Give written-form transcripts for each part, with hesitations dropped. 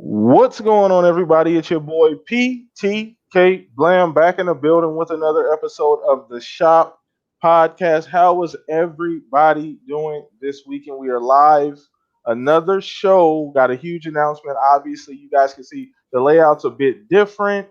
What's going on, everybody? It's your boy PTK Blam back in the building with another episode of the Shop Podcast. How was everybody doing this weekend? We are live. Another show. Got a huge announcement. Obviously, you guys can see the layout's a bit different.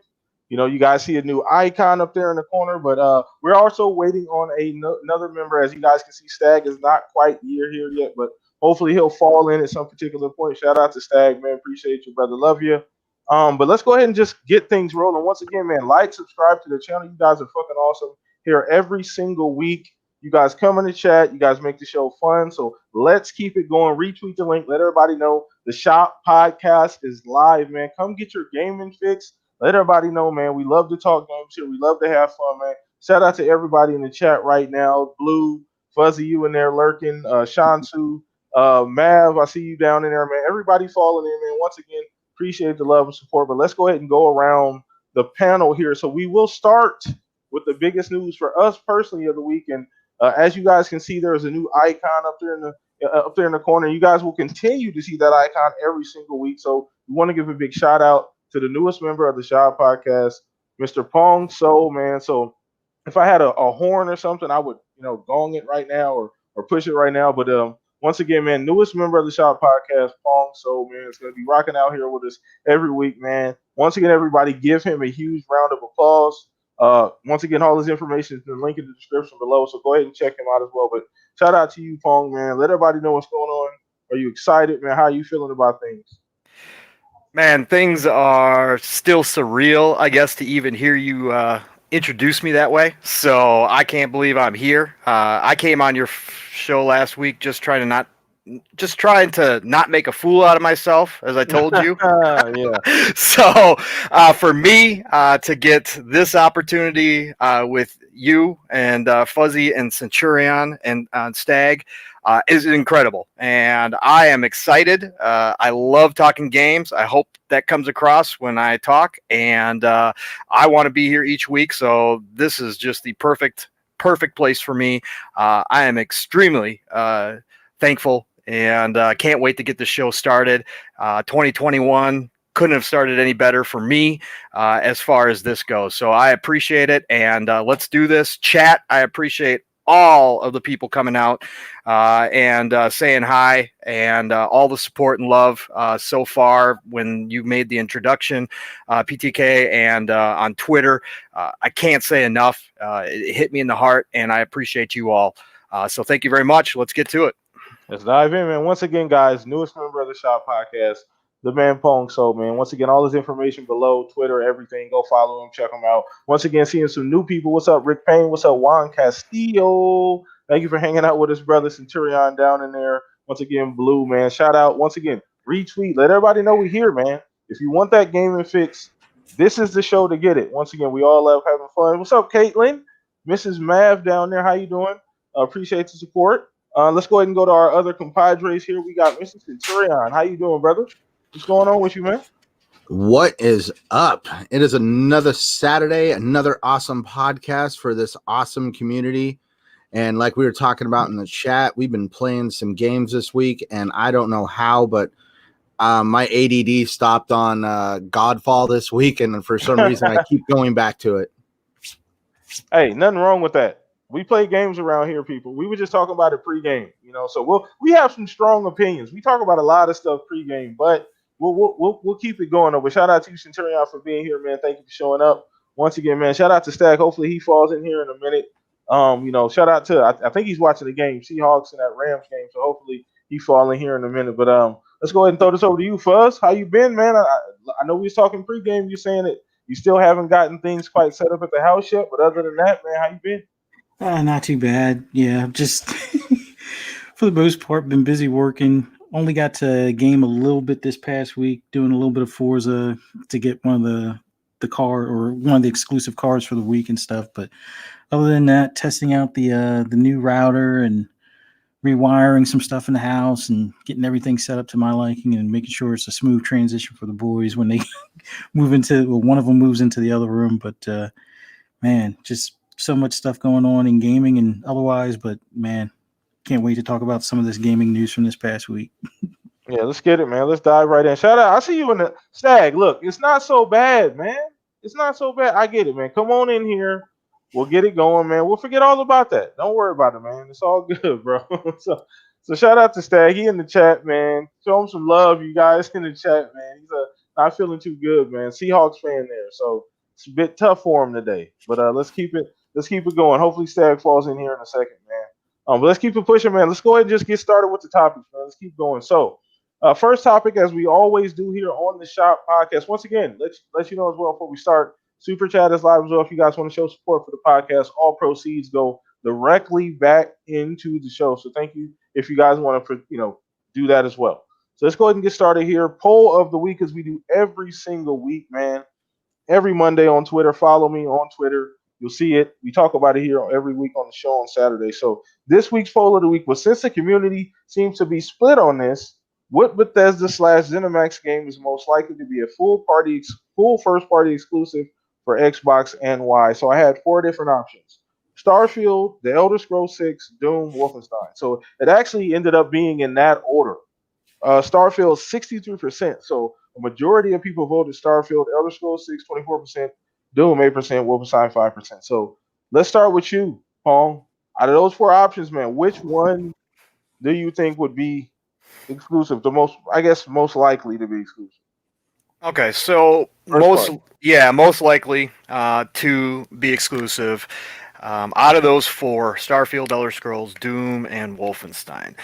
You guys see a new icon up there in the corner, but we're also waiting on another member. As you guys can see, Stag is not quite here yet, but hopefully he'll fall in at some particular point. Shout out to Stag, man. Appreciate you, brother. Love you. But let's go ahead and just get things rolling. Once again, man, like, subscribe to the channel. You guys are fucking awesome here every single week. You guys come in the chat. You guys make the show fun. So let's keep it going. Retweet the link. Let everybody know the Shop Podcast is live, man. Come get your gaming fix. Let everybody know, man. We love to talk games here. We love to have fun, man. Shout out to everybody in the chat right now. Blue, Fuzzy, you in there lurking. Shansu, Mav, I see you down in there, man. Everybody falling in, man. Once again, appreciate the love and support. But let's go ahead and go around the panel here. So we will start with the biggest news for us personally of the week. And as you guys can see, there is a new icon up there in the corner. You guys will continue to see that icon every single week. So we want to give a big shout out to the newest member of the Shop Podcast, Mr. PongSoul, man. So if I had a horn or something, I would, gong it right now or push it right now. But once again, man, newest member of the Shop Podcast, PongSoul, man, is going to be rocking out here with us every week, man. Once again, everybody, give him a huge round of applause. Once again, all his information is in the link in the description below, so go ahead and check him out as well. But shout out to you, Pong, man. Let everybody know what's going on. Are you excited, man? How are you feeling about things? Man, things are still surreal, I guess, to even hear you introduce me that way. So I can't believe I'm here. I came on your show last week just trying to not make a fool out of myself, as I told you. Yeah. So for me to get this opportunity with you and Fuzzy and Centurion and Stag is incredible, and I am excited. I love talking games. I hope that comes across when I talk, and I want to be here each week. So this is just the perfect place for me. I am extremely thankful and can't wait to get the show started. 2021 couldn't have started any better for me as far as this goes. So I appreciate it, and let's do this. Chat, I appreciate all of the people coming out and saying hi, and all the support and love so far when you made the introduction, PTK, and on Twitter. I can't say enough. It hit me in the heart, and I appreciate you all. So thank you very much. Let's get to it. Let's dive in, man. Once again, guys, newest member of the Shop Podcast, the man PongSoul, man. Once again, all his information below, Twitter, everything. Go follow him, check him out. Once again, seeing some new people. What's up, Rick Payne? What's up, Juan Castillo? Thank you for hanging out with us, brother Centurion down in there. Once again, Blue, man. Shout out. Once again, retweet. Let everybody know we're here, man. If you want that gaming fix, this is the show to get it. Once again, we all love having fun. What's up, Caitlin? Mrs. Mav down there. How you doing? Appreciate the support. Let's go ahead and go to our other compadres here. We got Mr. Centurion. How you doing, brother? What's going on with you, man? What is up? It is another Saturday, another awesome podcast for this awesome community. And like we were talking about in the chat, we've been playing some games this week, and I don't know how, but my ADD stopped on Godfall this week, and for some reason I keep going back to it. Hey, nothing wrong with that. We play games around here, people. We were just talking about it pregame, so we have some strong opinions. We talk about a lot of stuff pregame, but we'll keep it going. But shout out to you, Centurion, for being here, man. Thank you for showing up once again, man. Shout out to Stag. Hopefully he falls in here in a minute. Shout out to I think he's watching the game, Seahawks and that Rams game. So hopefully he fall in here in a minute. But let's go ahead and throw this over to you, Fuzz. How you been, man? I know we was talking pregame. You're saying that you still haven't gotten things quite set up at the house yet, but other than that, man, how you been? Not too bad. Yeah, just for the most part, been busy working. Only got to game a little bit this past week, doing a little bit of Forza to get one of the car or one of the exclusive cars for the week and stuff. But other than that, testing out the new router and rewiring some stuff in the house and getting everything set up to my liking and making sure it's a smooth transition for the boys when they move into one of them moves into the other room. But man, just so much stuff going on in gaming and otherwise, but man, can't wait to talk about some of this gaming news from this past week. Yeah, let's get it, man. Let's dive right in. Shout out. I see you in the Stag. Look, it's not so bad, man. It's not so bad. I get it, man. Come on in here. We'll get it going, man. We'll forget all about that. Don't worry about it, man. It's all good, bro. so shout out to Stag. He in the chat, man. Show him some love, you guys in the chat, man. He's not feeling too good, man. Seahawks fan there, so it's a bit tough for him today. But let's keep it going. Hopefully Stag falls in here in a second, man. But let's keep it pushing, man. Let's go ahead and just get started with the topics, man. Let's keep going. So. First topic, as we always do here on the Shop Podcast. Once again, let you know as well before we start. Super Chat is live as well. If you guys want to show support for the podcast, all proceeds go directly back into the show. So thank you if you guys want to do that as well. So let's go ahead and get started here. Poll of the week, as we do every single week, man. Every Monday on Twitter. Follow me on Twitter. You'll see it. We talk about it here every week on the show on Saturday. So this week's poll of the week was, since the community seems to be split on this, what Bethesda/ZeniMax game is most likely to be a full first party exclusive for Xbox and why? So I had 4 different options: Starfield, The Elder Scrolls 6, Doom, Wolfenstein. So it actually ended up being in that order. Starfield 63%. So a majority of people voted Starfield, Elder Scrolls 6 24%, Doom 8%, Wolfenstein 5%. So let's start with you, Pong. Out of those 4 options, man, which one do you think would be exclusive? The most likely to be exclusive. Okay, so most likely to be exclusive. Out of those 4, Starfield, Elder Scrolls, Doom, and Wolfenstein,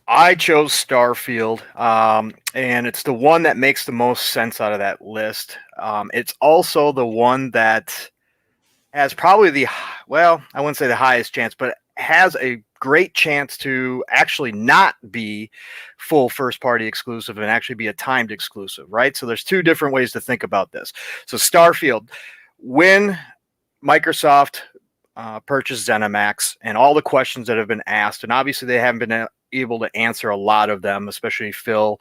I chose Starfield, and it's the one that makes the most sense out of that list. It's also the one that has probably I wouldn't say the highest chance, but has a great chance to actually not be full first party exclusive and actually be a timed exclusive, right? So there's 2 different ways to think about this. So Starfield, when Microsoft purchased ZeniMax, and all the questions that have been asked, and obviously they haven't been able to answer a lot of them, especially Phil,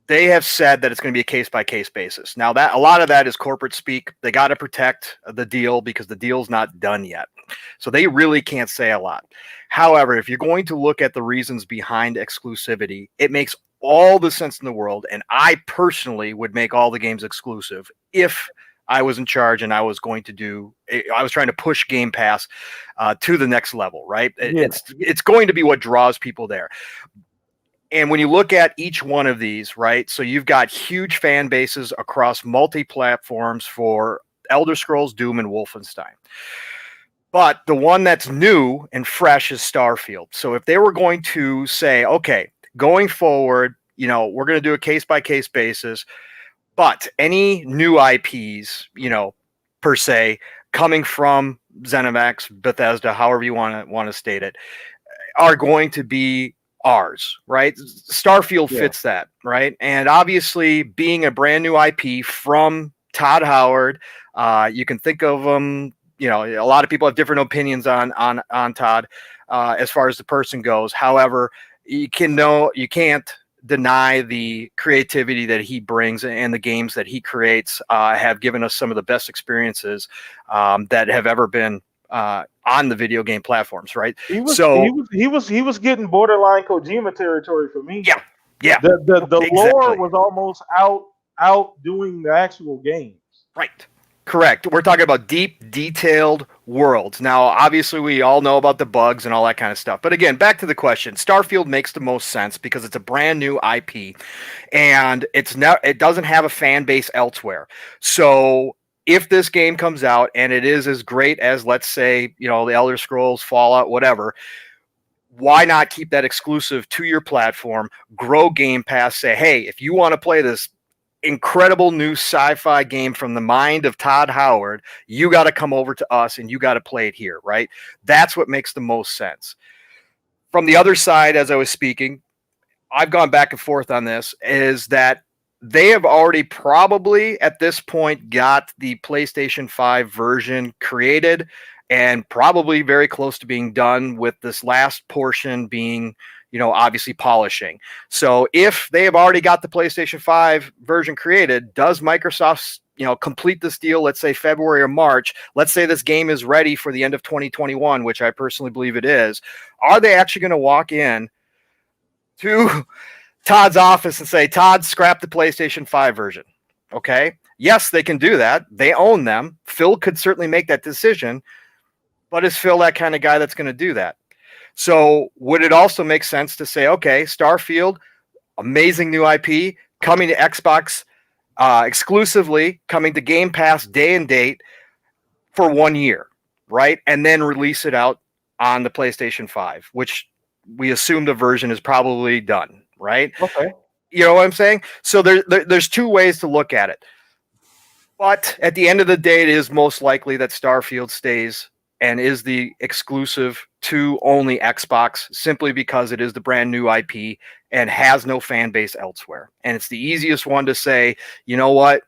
they have said that it's going to be a case-by-case basis. Now, that a lot of that is corporate speak. They got to protect the deal because the deal's not done yet. So they really can't say a lot. However, if you're going to look at the reasons behind exclusivity, it makes all the sense in the world. And I personally would make all the games exclusive if I was in charge and I was trying to push Game Pass to the next level, right? Yeah. It's going to be what draws people there. And when you look at each one of these, right, so you've got huge fan bases across multi-platforms for Elder Scrolls, Doom, and Wolfenstein. But the one that's new and fresh is Starfield. So if they were going to say, okay, going forward, we're going to do a case-by-case basis, but any new IPs, per se, coming from ZeniMax, Bethesda, however you want to state it, are going to be ours, right? Starfield fits that, right? And obviously, being a brand new IP from Todd Howard, you can think of him. A lot of people have different opinions on Todd as far as the person goes. However, you can't deny the creativity that he brings, and the games that he creates have given us some of the best experiences that have ever been on the video game platforms, right? He was getting borderline Kojima territory for me. Yeah. The exactly. lore was almost outdoing the actual games. Right. Correct. We're talking about deep, detailed worlds. Now, obviously, we all know about the bugs and all that kind of stuff. But again, back to the question. Starfield makes the most sense because it's a brand new IP, and it doesn't have a fan base elsewhere. So if this game comes out and it is as great as, let's say, the Elder Scrolls, Fallout, whatever, why not keep that exclusive to your platform, grow Game Pass, say, hey, if you want to play this incredible new sci-fi game from the mind of Todd Howard, you got to come over to us and you got to play it here, right? That's what makes the most sense. From the other side, as I was speaking, I've gone back and forth on this, is that they have already probably at this point got the PlayStation 5 version created and probably very close to being done, with this last portion being obviously polishing. So if they have already got the PlayStation 5 version created, does Microsoft, complete this deal, let's say February or March, let's say this game is ready for the end of 2021, which I personally believe it is, are they actually going to walk in to Todd's office and say, Todd, scrap the PlayStation 5 version. Okay. Yes, they can do that. They own them. Phil could certainly make that decision, but is Phil that kind of guy that's going to do that? So would it also make sense to say, okay, Starfield, amazing new IP, coming to Xbox exclusively, coming to Game Pass day and date for 1 year, right? And then release it out on the PlayStation 5, which we assume the version is probably done, right? Okay. You know what I'm saying? So there's two ways to look at it. But at the end of the day, it is most likely that Starfield stays and is the exclusive to only Xbox, simply because it is the brand new IP and has no fan base elsewhere. And it's the easiest one to say, you know what?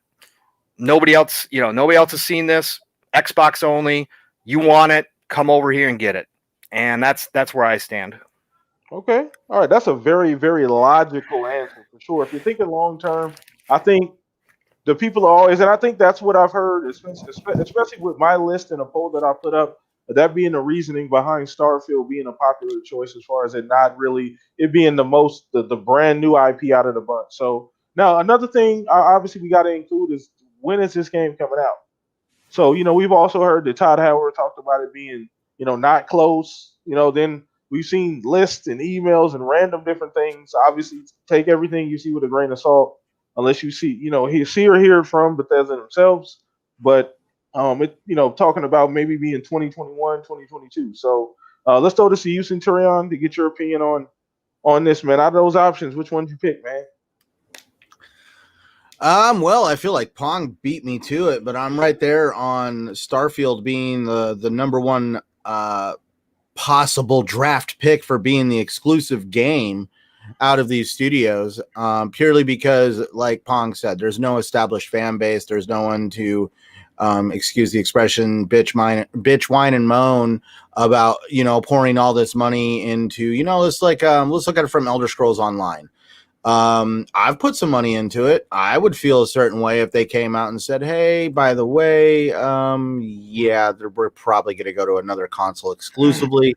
Nobody else has seen this. Xbox only. You want it? Come over here and get it. And that's where I stand. Okay. All right. That's a very, very logical answer for sure. If you're thinking long term, I think the people are always, and I think that's what I've heard, especially with my list and a poll that I put up, that being the reasoning behind Starfield being a popular choice as far as it not really, it being the brand new IP out of the bunch. So now another thing, obviously we got to include is, when is this game coming out? So, we've also heard that Todd Howard talked about it being, not close. Then we've seen lists and emails and random different things. Obviously, take everything you see with a grain of salt, unless you see, see or hear from Bethesda themselves. But talking about maybe being 2021, 2022. So let's throw this to you, Centurion, to get your opinion on this, man. Out of those options, which one did you pick, man? Well, I feel like Pong beat me to it, but I'm right there on Starfield being the number one possible draft pick for being the exclusive game out of these studios, purely because, like Pong said, there's no established fan base. There's no one to, excuse the expression, bitch, whine, and moan about, pouring all this money into, let's look at it from Elder Scrolls Online. I've put some money into it. I would feel a certain way if they came out and said, hey, by the way, we're probably going to go to another console exclusively.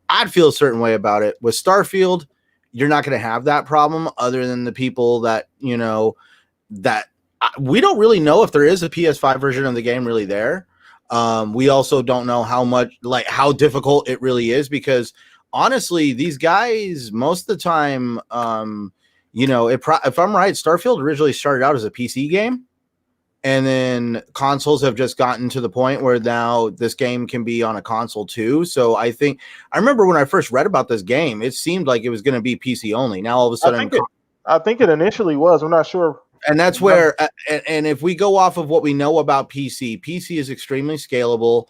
I'd feel a certain way about it. With Starfield, you're not going to have that problem, other than the people that, that we don't really know if there is a PS5 version of the game really there. We also don't know how difficult it really is, because honestly, these guys, most of the time, if I'm right, Starfield originally started out as a PC game, and then consoles have just gotten to the point where now this game can be on a console too. So I remember when I first read about this game, it seemed like it was going to be PC only. Now all of a sudden, I think it initially was. I'm not sure. And that's where, and if we go off of what we know about PC is extremely scalable.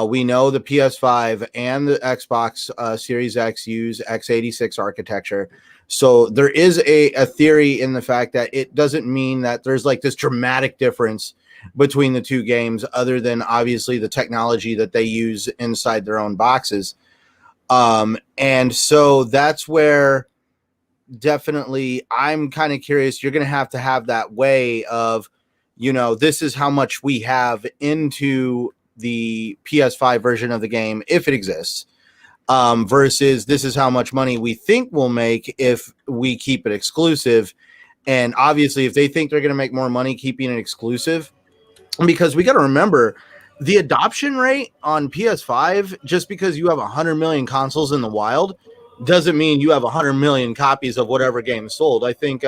We know the PS5 and the Xbox Series X use x86 architecture. So there is a theory in the fact that it doesn't mean that there's like this dramatic difference between the two games, other than obviously the technology that they use inside their own boxes. And so that's where definitely I'm kind of curious. You're going to have that way of, this is how much we have into the PS5 version of the game, if it exists. Versus this is how much money we think we'll make if we keep it exclusive. And obviously, if they think they're going to make more money keeping it exclusive, because we got to remember the adoption rate on PS5, just because you have 100 million consoles in the wild, doesn't mean you have 100 million copies of whatever game sold. I think,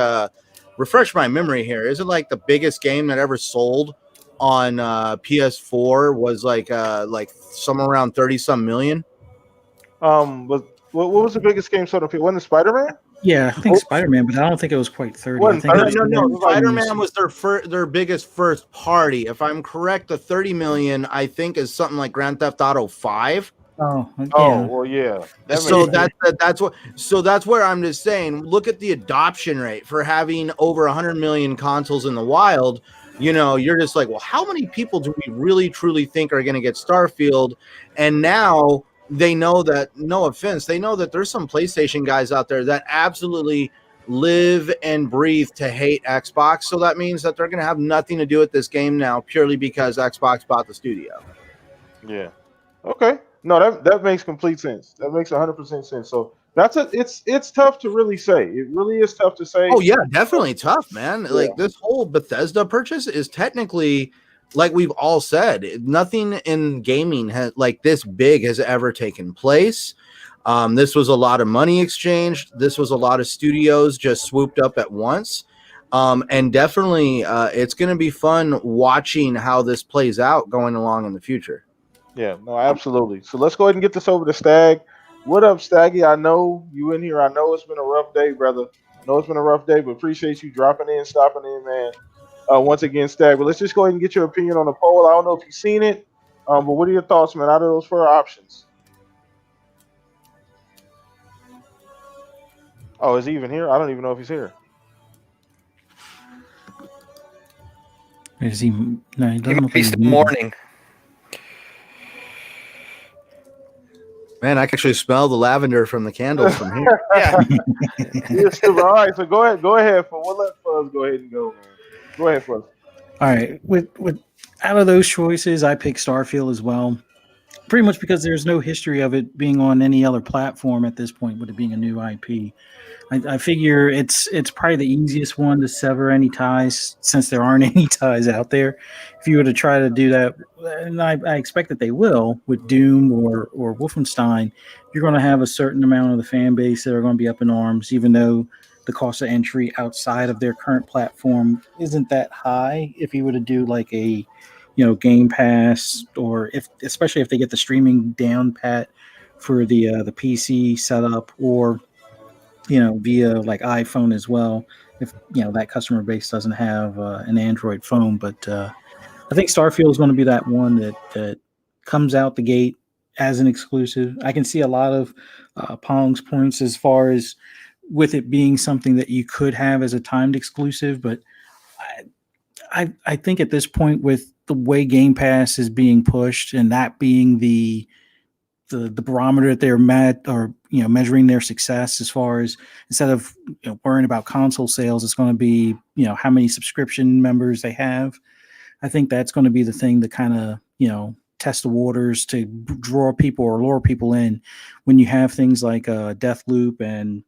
refresh my memory here, is it like the biggest game that ever sold on PS4 was like somewhere around 30 some million? But what was the biggest game sold? Wasn't it Spider-Man? Yeah, I think Spider-Man, but I don't think it was quite 30. I think No. Spider-Man was their biggest first party. If I'm correct, the 30 million I think is something like Grand Theft Auto 5. Oh, yeah. Oh, well, yeah. So that's where I'm just saying, look at the adoption rate for having over 100 million consoles in the wild. You're just like, well, how many people do we really truly think are going to get Starfield? And now they know that, no offense, they know that there's some PlayStation guys out there that absolutely live and breathe to hate Xbox. So that means that they're going to have nothing to do with this game now, purely because Xbox bought the studio. Yeah. Okay. No, that makes complete sense. That makes 100% sense. So It's tough to really say. It really is tough to say. Oh yeah, definitely tough, man. Yeah. Like this whole Bethesda purchase is technically, like we've all said, nothing in gaming has like this big has ever taken place. This was a lot of money exchanged. This was a lot of studios just swooped up at once. And definitely it's going to be fun watching how this plays out going along in the future. Yeah, no, absolutely. So let's go ahead and get this over to Stag. What up, Staggy? I know you in here. I know it's been a rough day, brother. I know it's been a rough day, but appreciate you dropping in, stopping in, man. Once again, Stag. But let's just go ahead and get your opinion on the poll. I don't know if you've seen it, but what are your thoughts, man, out of those 4 options? Oh, is he even here? I don't even know if he's here. Is he? No, he He doesn't might look be like still he's morning. Man, I can actually smell the lavender from the candles from here. Yeah. Yeah, super. All right, so go ahead. We'll let Fuzz go ahead and go, man. Go ahead, Fuzz. All right, with out of those choices, I pick Starfield as well. Pretty much because there's no history of it being on any other platform at this point, with it being a new IP. I figure it's probably the easiest one to sever any ties, since there aren't any ties out there. If you were to try to do that, and I expect that they will with Doom or Wolfenstein, you're going to have a certain amount of the fan base that are going to be up in arms, even though the cost of entry outside of their current platform isn't that high. If you were to do like a Game Pass, or especially if they get the streaming down pat for the PC setup, or via like iPhone as well, if that customer base doesn't have an Android phone. But I think Starfield is going to be that one that comes out the gate as an exclusive. I can see a lot of Pong's points as far as with it being something that you could have as a timed exclusive, but I think at this point, with the way Game Pass is being pushed, and that being the barometer that they're measuring their success, as far as instead of worrying about console sales, it's going to be how many subscription members they have. I think that's going to be the thing to kind of test the waters, to draw people or lure people in, when you have things like Deathloop and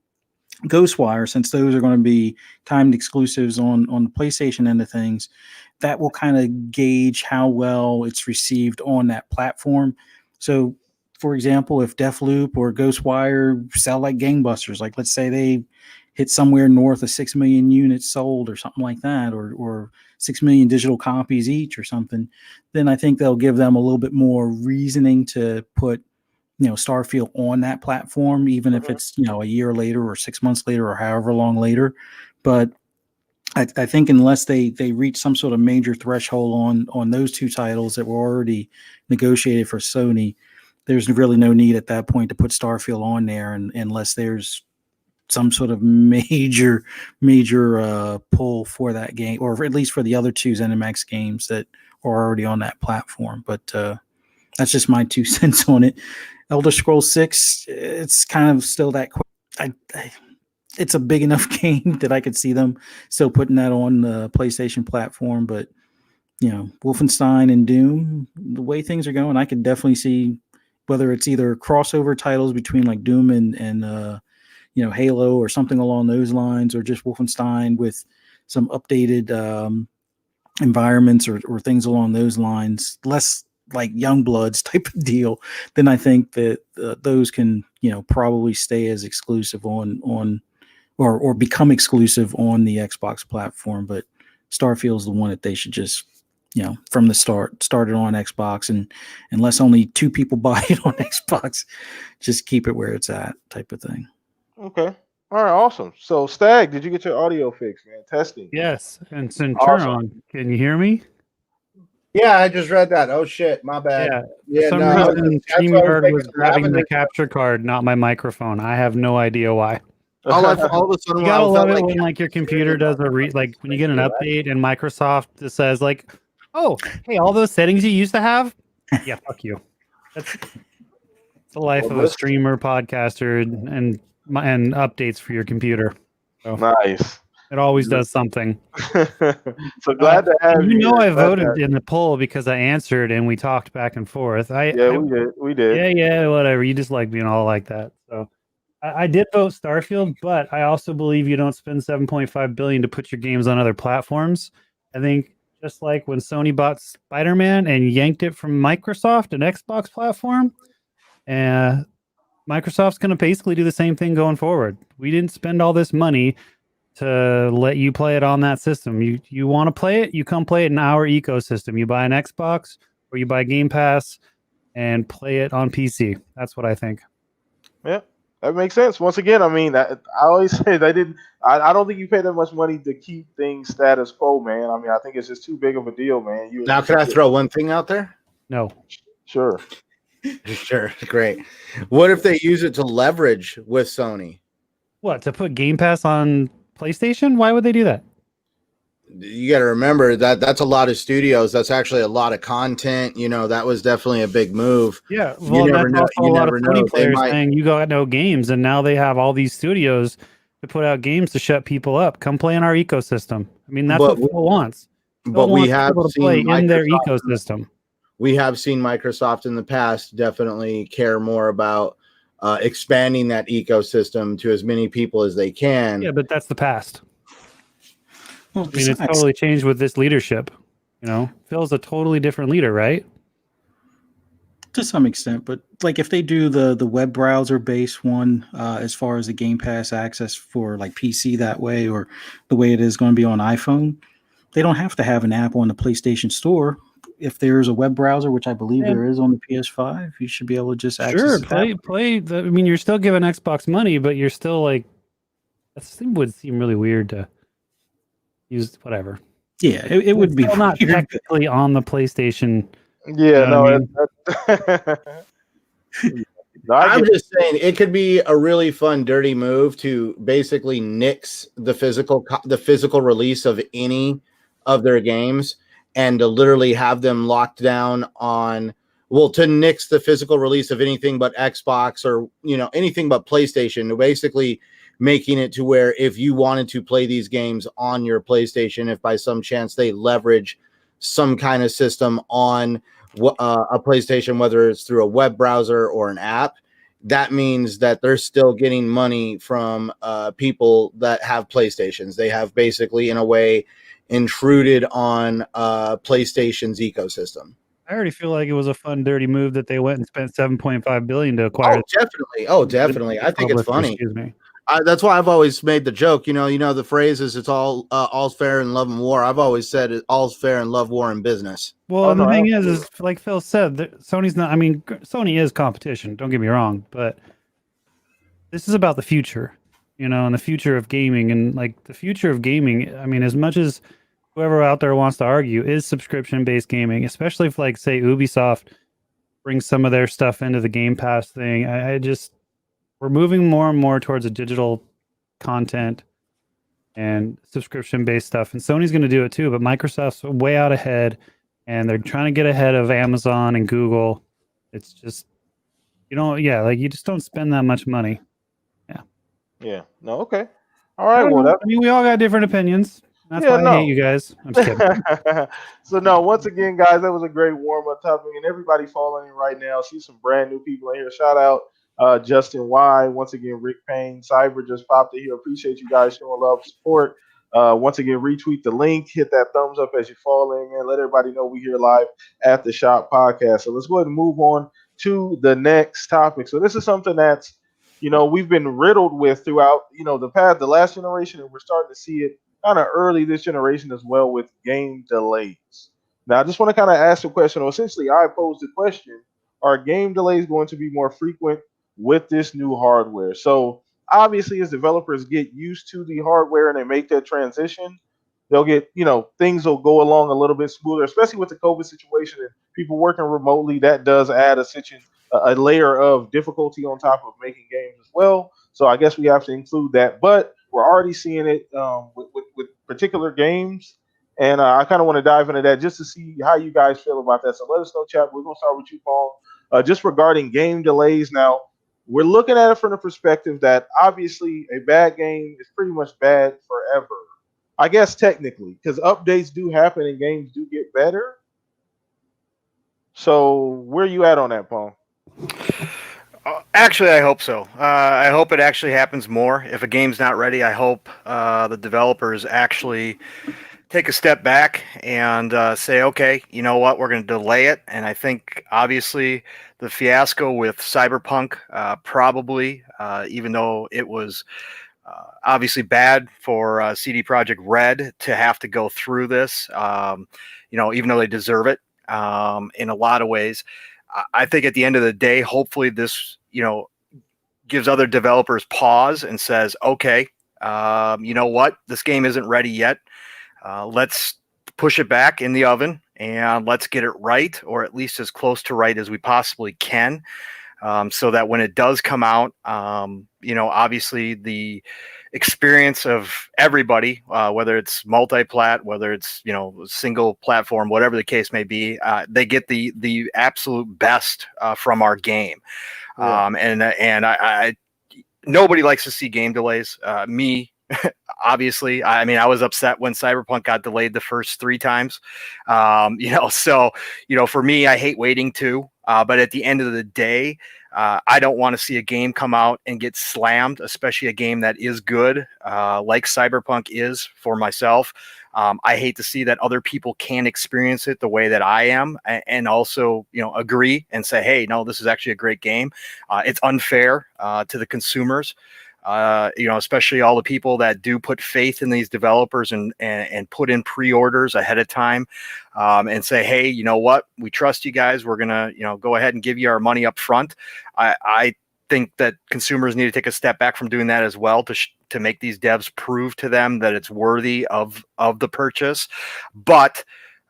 Ghostwire, since those are going to be timed exclusives on the PlayStation end of things. That will kind of gauge how well it's received on that platform. So, for example, if Deathloop or Ghostwire sell like gangbusters, like let's say they hit somewhere north of 6 million units sold or something like that, or 6 million digital copies each or something, then I think they'll give them a little bit more reasoning to put Starfield on that platform, even if it's a year later or 6 months later or however long later. But I think unless they reach some sort of major threshold on those 2 titles that were already negotiated for Sony, there's really no need at that point to put Starfield on there, unless there's some sort of major pull for that game, or at least for the other 2 ZeniMax games that are already on that platform. But that's just my 2 cents on it. Elder Scrolls 6, it's kind of still that. It's a big enough game that I could see them still putting that on the PlayStation platform. But Wolfenstein and Doom, the way things are going, I could definitely see whether it's either crossover titles between like Doom and Halo or something along those lines, or just Wolfenstein with some updated environments or things along those lines, less like Youngbloods type of deal. Then I think that those can probably stay as exclusive on or become exclusive on the Xbox platform. But Starfield's the one that they should just from the start it on Xbox, and unless only 2 people buy it on Xbox, just keep it where it's at, type of thing. Okay. All right, awesome. So, Stag, did you get your audio fixed, man? Testing. Yes. And Centurion, Can you hear me? Yeah, I just read that. Oh shit, my bad. Yeah. For some reason, StreamYard was grabbing the capture card, not my microphone. I have no idea why. All of a sudden, You gotta love it when like your computer does like when you get an update and Microsoft says like, "Oh, hey, all those settings you used to have, yeah, fuck you." That's the life of a streamer, podcaster, and updates for your computer. So nice. It always does something. So glad to have you. I voted in the poll because I answered and we talked back and forth. We did. Yeah, whatever. You just like being all like that. So I did vote Starfield, but I also believe you don't spend $7.5 billion to put your games on other platforms. I think just like when Sony bought Spider-Man and yanked it from Microsoft, an Xbox platform, and Microsoft's going to basically do the same thing going forward. We didn't spend all this money to let you play it on that system. You want to play it, you come play it in our ecosystem. You buy an Xbox or you buy Game Pass and play it on PC. That's what I think. Yeah, that makes sense. Once again, I mean, I always say they didn't. I don't think you pay that much money to keep things status quo, man. I mean, I think it's just too big of a deal, man. Now, can I throw one thing out there? No. Sure. Sure. Great. What if they use it to leverage with Sony? What, to put Game Pass on PlayStation? Why would they do that? You got to remember that that's a lot of studios. That's actually a lot of content. You know, that was definitely a big move. Yeah, well, you never that's know. also You a lot never of know. Sony They players might, saying you got no games, and now they have all these studios to put out games to shut people up. Come play in our ecosystem. I mean, that's But what Phil wants. Phil but we wants have people to seen play in their Microsoft- ecosystem. We have seen Microsoft in the past definitely care more about expanding that ecosystem to as many people as they can. Yeah, but that's the past. Well, I mean, it's totally changed with this leadership. You know, Phil's a totally different leader, right? to some extent, but like if they do the web browser based one, as far as the Game Pass access for like PC that way, or the way it is going to be on iPhone, they don't have to have an app on the PlayStation Store. If there's a web browser, which I believe Yeah. there is on the PS5, you should be able to just access Sure, it that way. play. I mean, you're still giving Xbox money, but you're still like, that would seem really weird to use. Whatever. Yeah, it would It's be still not weird. technically on the PlayStation. Yeah, You know what I no. No, I I'm get just saying it could be a really fun, dirty move to basically nix the physical release of any of their games, and to literally have them locked down on, well, to nix the physical release of anything but Xbox, or anything but PlayStation. Basically making it to where if you wanted to play these games on your PlayStation, if by some chance they leverage some kind of system on a PlayStation, whether it's through a web browser or an app, that means that they're still getting money from people that have PlayStations. They have basically, in a way, intruded on PlayStation's ecosystem. I already feel like it was a fun, dirty move that they went and spent $7.5 billion to acquire. Oh, definitely. I think it's funny. Excuse me. That's why I've always made the joke. The phrase is, "It's all's fair in love and war." I've always said all's fair in love, war, and business. Well, no, the thing absolutely. is like Phil said, Sony's not. I mean, Sony is competition. Don't get me wrong, but this is about the future, and the future of gaming, and like the future of gaming. I mean, as much as whoever out there wants to argue, is subscription-based gaming, especially if, like, say, Ubisoft brings some of their stuff into the Game Pass thing. We're moving more and more towards a digital content and subscription-based stuff, and Sony's going to do it too. But Microsoft's way out ahead, and they're trying to get ahead of Amazon and Google. It's just, you just don't spend that much money. Yeah. No. Okay. All right. Well, I mean, we all got different opinions. That's why I hate you guys. I'm just kidding. So no, once again, guys, that was a great warm-up topic, and everybody following in right now. See some brand new people in here. Shout out Justin Y. Once again, Rick Payne, Cyber just popped in here. Appreciate you guys showing love, support. Once again, retweet the link, hit that thumbs up as you fall in, and let everybody know we here live at the Shop Podcast. So let's go ahead and move on to the next topic. So this is something that's we've been riddled with throughout the last generation, and we're starting to see it kind of early this generation as well, with game delays. Now, I just want to kind of ask the question, or essentially I posed the question: are game delays going to be more frequent with this new hardware? So obviously, as developers get used to the hardware and they make that transition, they'll get, things will go along a little bit smoother, especially with the COVID situation and people working remotely. That does add a layer of difficulty on top of making games as well. So I guess we have to include that. But we're already seeing it with particular games. And I kind of want to dive into that just to see how you guys feel about that. So let us know, chat. We're going to start with you, Paul. Just regarding game delays. Now, we're looking at it from the perspective that obviously a bad game is pretty much bad forever. I guess technically, because updates do happen and games do get better. So where are you at on that, Paul? Actually, I hope so. I hope it actually happens more. If a game's not ready, I hope the developers actually take a step back and say, okay, you know what, we're going to delay it. And I think obviously the fiasco with Cyberpunk probably, even though it was obviously bad for CD Projekt Red to have to go through this, even though they deserve it in a lot of ways. I think at the end of the day, hopefully this, gives other developers pause and says, okay, you know what, this game isn't ready yet. Let's push it back in the oven and let's get it right, or at least as close to right as we possibly can, so that when it does come out, obviously the experience of everybody, whether it's multi-plat, whether it's single platform, whatever the case may be, they get the absolute best from our game. Yeah. And I nobody likes to see game delays. Me, obviously. I mean, I was upset when Cyberpunk got delayed the first 3 times. So for me, I hate waiting too. But at the end of the day, I don't want to see a game come out and get slammed, especially a game that is good, like Cyberpunk is for myself. I hate to see that other people can't experience it the way that I am, and also, agree and say, hey, no, this is actually a great game. It's unfair to the consumers. Especially all the people that do put faith in these developers and put in pre-orders ahead of time, and say, hey, you know what, we trust you guys. We're gonna, go ahead and give you our money up front. I think that consumers need to take a step back from doing that as well to make these devs prove to them that it's worthy of the purchase. But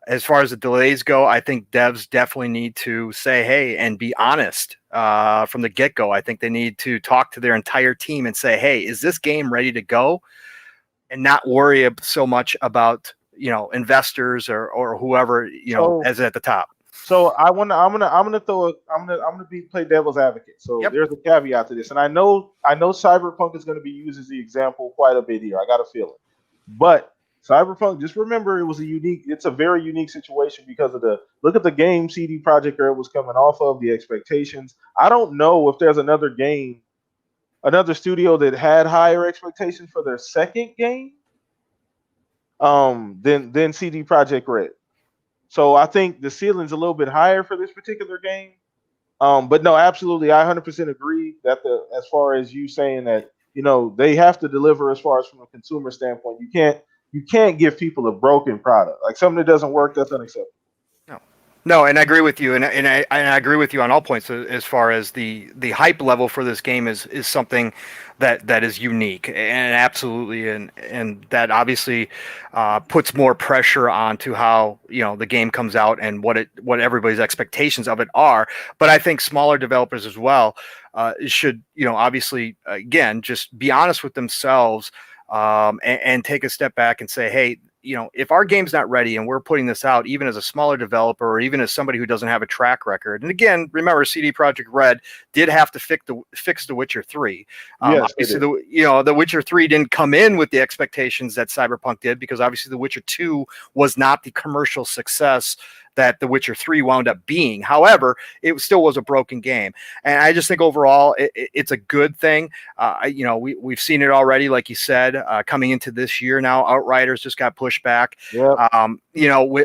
as far as the delays go, I think devs definitely need to say, hey, and be honest from the get-go. I think they need to talk to their entire team and say, hey, is this game ready to go? And not worry so much about, investors or whoever, as at the top. So I'm gonna play devil's advocate. So Yep. there's a caveat to this, and I know Cyberpunk is going to be used as the example quite a bit here. I got a feeling, but Cyberpunk, just remember, it's a very unique situation because of look at the game CD Projekt Red was coming off of, the expectations. I don't know if there's another studio that had higher expectations for their second game, than CD Projekt Red. So I think the ceiling's a little bit higher for this particular game. But no, absolutely, I 100% agree that as far as you saying that, they have to deliver as far as from a consumer standpoint. You can't give people a broken product. Like something that doesn't work, that's unacceptable. No, and I agree with you, and I agree with you on all points as far as the hype level for this game is something that is unique, and absolutely, and that obviously puts more pressure onto how the game comes out and what everybody's expectations of it are. But I think smaller developers as well should obviously, again, just be honest with themselves, and take a step back and say, hey, if our game's not ready and we're putting this out, even as a smaller developer or even as somebody who doesn't have a track record, and again, remember, CD Projekt Red did have to fix The Witcher 3. Yes, obviously, The Witcher 3 didn't come in with the expectations that Cyberpunk did, because obviously The Witcher 2 was not the commercial success that The Witcher 3 wound up being. However, it still was a broken game. And I just think overall it's a good thing. We've seen it already, like you said, coming into this year now. Outriders just got pushed back. Yep.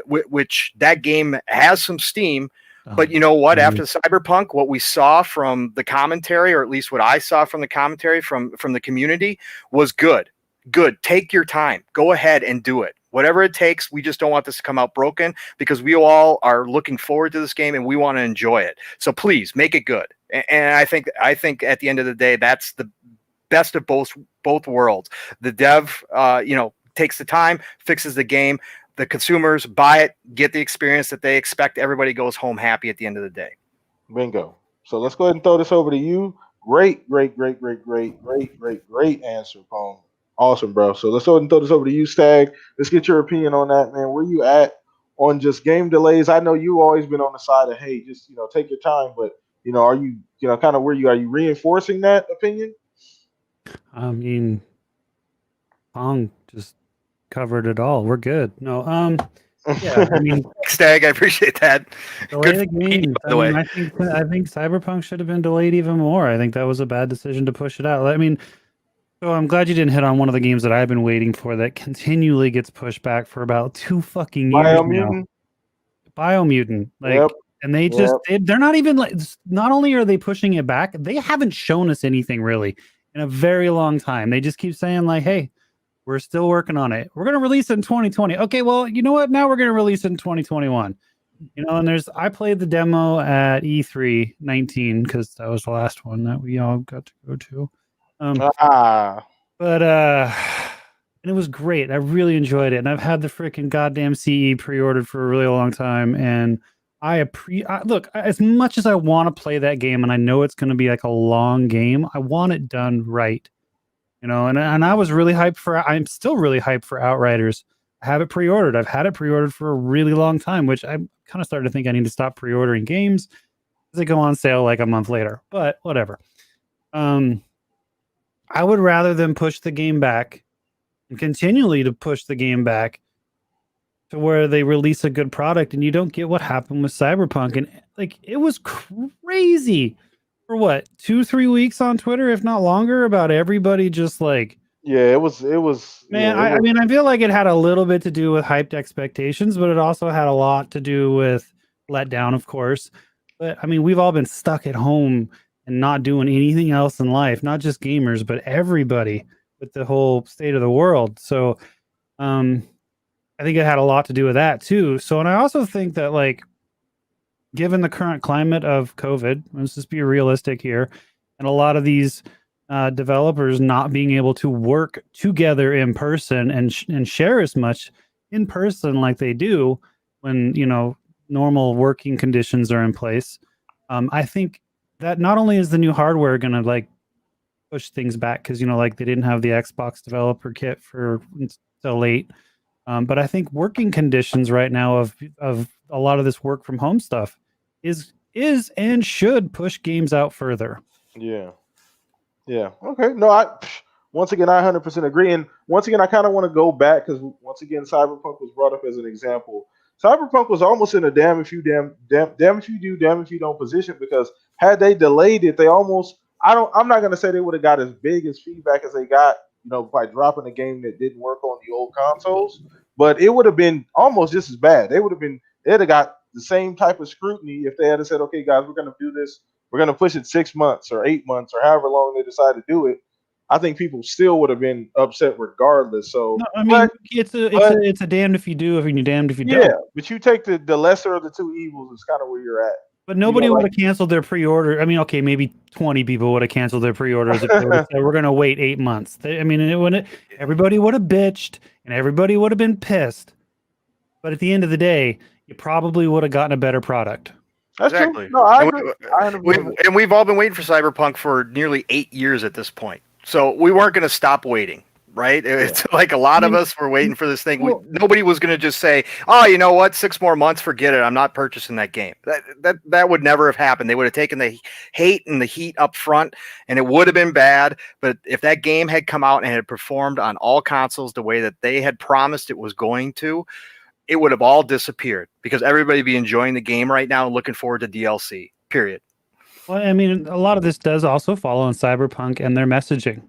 Which that game has some steam. But you know what? After Cyberpunk, what we saw from the commentary, or at least what I saw from the commentary from the community, was good. Good. Take your time. Go ahead and do it. Whatever it takes. We just don't want this to come out broken, because we all are looking forward to this game and we want to enjoy it. So please make it good. And I think at the end of the day, that's the best of both worlds. The dev, takes the time, fixes the game. The consumers buy it, get the experience that they expect. Everybody goes home happy at the end of the day. Bingo. So let's go ahead and throw this over to you. Great answer, Pong. Awesome, bro. So let's go ahead and throw this over to you, Stag. Let's get your opinion on that, man. Where you at on just game delays? I know you've always been on the side of, hey, just take your time, but are you kind of where you are you reinforcing that opinion? I mean, Pong just covered it all. We're good. No, yeah. I mean, Stag. I appreciate that. Delay Good the for me, game. by the way. I think Cyberpunk should have been delayed even more. I think that was a bad decision to push it out. I mean, so I'm glad you didn't hit on one of the games that I've been waiting for that continually gets pushed back for about 2 fucking years now. Biomutant. Biomutant. Like, Yep. and they just they're not even like. Not only are they pushing it back, they haven't shown us anything really in a very long time. They just keep saying like, "Hey, we're still working on it. We're going to release it in 2020." Okay, well, you know what? Now we're going to release it in 2021. And I played the demo at E3 19 because that was the last one that we all got to go to. But and it was great. I really enjoyed it, and I've had the freaking goddamn CE pre-ordered for a really long time. And look, as much as I want to play that game, and I know it's going to be like a long game, I want it done right. And I was really hyped I'm still really hyped for Outriders. I have it pre-ordered. I've had it pre-ordered for a really long time, which I'm kind of starting to think I need to stop pre-ordering games because they go on sale like a month later. But whatever. I would rather them push the game back and continually to push the game back to where they release a good product and you don't get what happened with Cyberpunk. And like, it was crazy for what, 2-3 weeks on Twitter, if not longer, about everybody just like, it was man. I mean, I feel like it had a little bit to do with hyped expectations, but it also had a lot to do with letdown, of course. But I mean, we've all been stuck at home and not doing anything else in life, not just gamers, but everybody with the whole state of the world. So I think it had a lot to do with that too. So, and I also think that, like, given the current climate of COVID, let's just be realistic here, and a lot of these developers not being able to work together in person and share as much in person like they do when, normal working conditions are in place. I think that not only is the new hardware going to like push things back because, like they didn't have the Xbox developer kit for so late. But I think working conditions right now of a lot of this work from home stuff is and should push games out further. Yeah. Okay. No, once again, I 100% agree. And once again, I kind of want to go back because once again, Cyberpunk was brought up as an example. Cyberpunk was almost in a damn if you do, damn if you don't position, because had they delayed it, they almost, I'm not going to say they would have got as big as feedback as they got, by dropping a game that didn't work on the old consoles, but it would have been almost just as bad. They'd have got the same type of scrutiny if they had said, okay, guys, we're going to do this. We're going to push it 6 months or 8 months or however long they decide to do it. I think people still would have been upset regardless. So, no, I mean, it's a damned if you do, if you're damned if you don't. Yeah, but you take the lesser of the two evils is kind of where you're at. But nobody would have canceled their pre-order. I mean, okay, maybe 20 people would have canceled their pre-orders if they would have said, we're going to wait 8 months. Everybody would have bitched and everybody would have been pissed. But at the end of the day, you probably would have gotten a better product. That's exactly. True. No, I agree. And we've all been waiting for Cyberpunk for nearly 8 years at this point. So we weren't going to stop waiting, right? It's like a lot of us were waiting for this thing. Nobody was going to just say, oh, you know what, 6 more months, forget it. I'm not purchasing that game. That would never have happened. They would have taken the hate and the heat up front, and it would have been bad. But if that game had come out and had performed on all consoles the way that they had promised it was going to, it would have all disappeared because everybody would be enjoying the game right now and looking forward to DLC, period. Well, I mean, a lot of this does also follow on Cyberpunk and their messaging,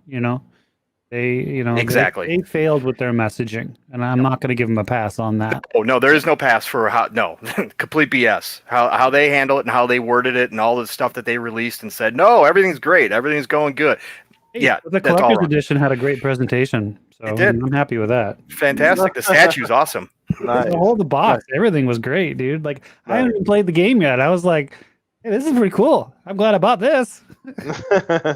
Exactly. They failed with their messaging, and I'm not going to give them a pass on that. Oh, no, there is no pass for complete BS. How they handle it and how they worded it and all the stuff that they released and said, no, everything's great. Everything's going good. Hey, the collector's edition had a great presentation. So it did. I'm happy with that. Fantastic. The statue's awesome. Nice. The box, everything was great, dude. Like, I haven't even played the game yet. I was like, hey, this is pretty cool. I'm glad I bought this.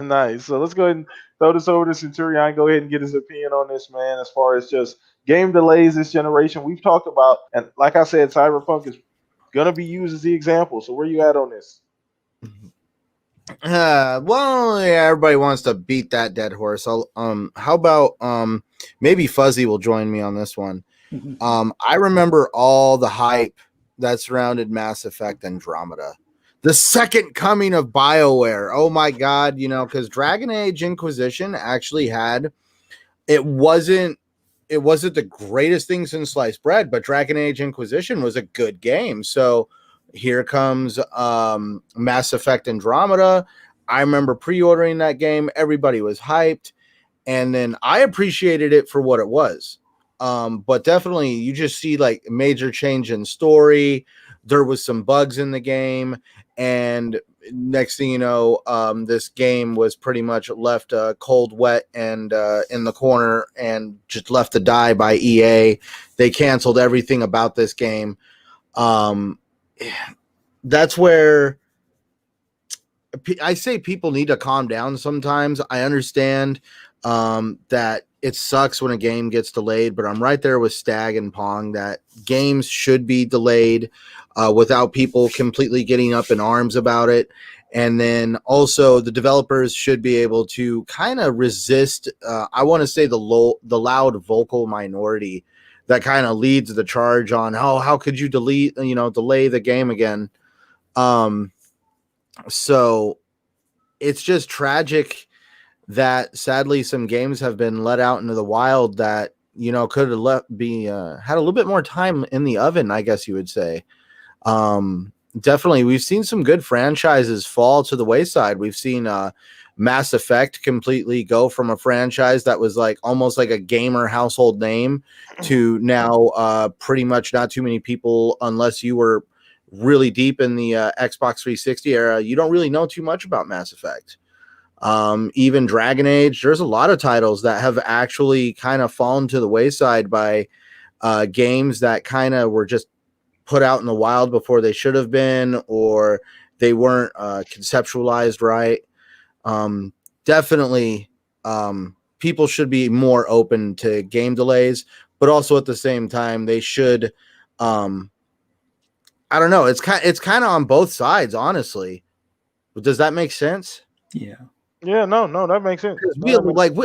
Nice. So let's go ahead and throw this over to Centurion. Go ahead and get his opinion on this, man, as far as just game delays this generation. We've talked about, and like I said, Cyberpunk is going to be used as the example. So where you at on this? Well, yeah, everybody wants to beat that dead horse. How about maybe Fuzzy will join me on this one. I remember all the hype that surrounded Mass Effect Andromeda, the second coming of BioWare. Oh my God, because Dragon Age Inquisition actually it wasn't it wasn't the greatest thing since sliced bread, but Dragon Age Inquisition was a good game. So here comes Mass Effect Andromeda. I remember pre-ordering that game. Everybody was hyped. And then I appreciated it for what it was. But definitely you just see like major change in story. There was some bugs in the game. And next thing you know, this game was pretty much left cold, wet, and in the corner and just left to die by EA. They canceled everything about this game. That's where I say people need to calm down sometimes. I understand that it sucks when a game gets delayed, but I'm right there with Stag and Pong that games should be delayed without people completely getting up in arms about it. And then also the developers should be able to kind of resist, I want to say the loud vocal minority that kind of leads the charge on, how could you delay the game again? So it's just tragic that sadly some games have been let out into the wild that, could have had a little bit more time in the oven, I guess you would say. Definitely, we've seen some good franchises fall to the wayside. We've seen Mass Effect completely go from a franchise that was like almost like a gamer household name to now pretty much not too many people, unless you were really deep in the Xbox 360 era, you don't really know too much about Mass Effect. Even Dragon Age, there's a lot of titles that have actually kind of fallen to the wayside by games that kind of were just put out in the wild before they should have been, or they weren't conceptualized right. Definitely people should be more open to game delays, but also at the same time they should I don't know, it's kind of on both sides, honestly. Does that make sense? Yeah. Yeah, no, that makes sense.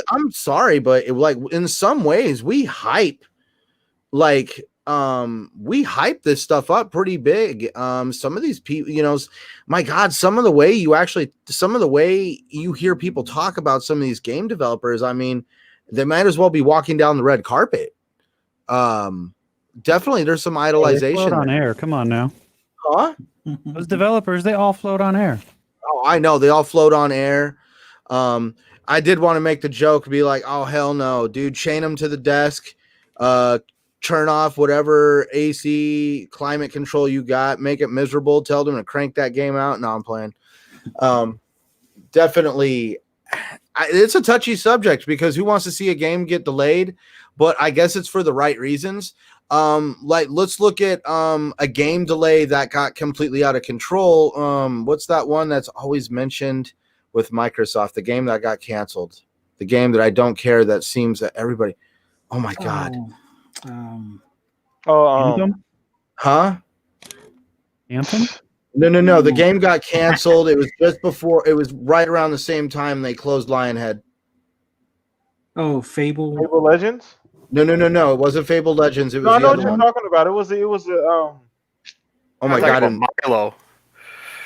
I'm sorry, but in some ways we hype this stuff up pretty big. Some of these people, my God, some of the way you hear people talk about some of these game developers, I mean, they might as well be walking down the red carpet. Definitely there's some idolization. They float on air. Come on now. Huh? Those developers, they all float on air. Oh, I know. They all float on air. I did want to make the joke, be like, oh, hell no, dude, chain them to the desk, turn off whatever AC climate control you got, make it miserable, tell them to crank that game out. No, I'm playing. Definitely, it's a touchy subject because who wants to see a game get delayed? But I guess it's for the right reasons. Let's look at a game delay that got completely out of control. What's that one that's always mentioned with Microsoft? The game that got canceled. The game that I don't care, that seems that everybody. Oh my God. Anthem? Huh? Anthem? No. The game got canceled. It was just before. It was right around the same time they closed Lionhead. Oh, Fable. Fable Legends? No. It wasn't Fable Legends. It was I the know other what you're one. talking about. It was Oh my Like God. Milo.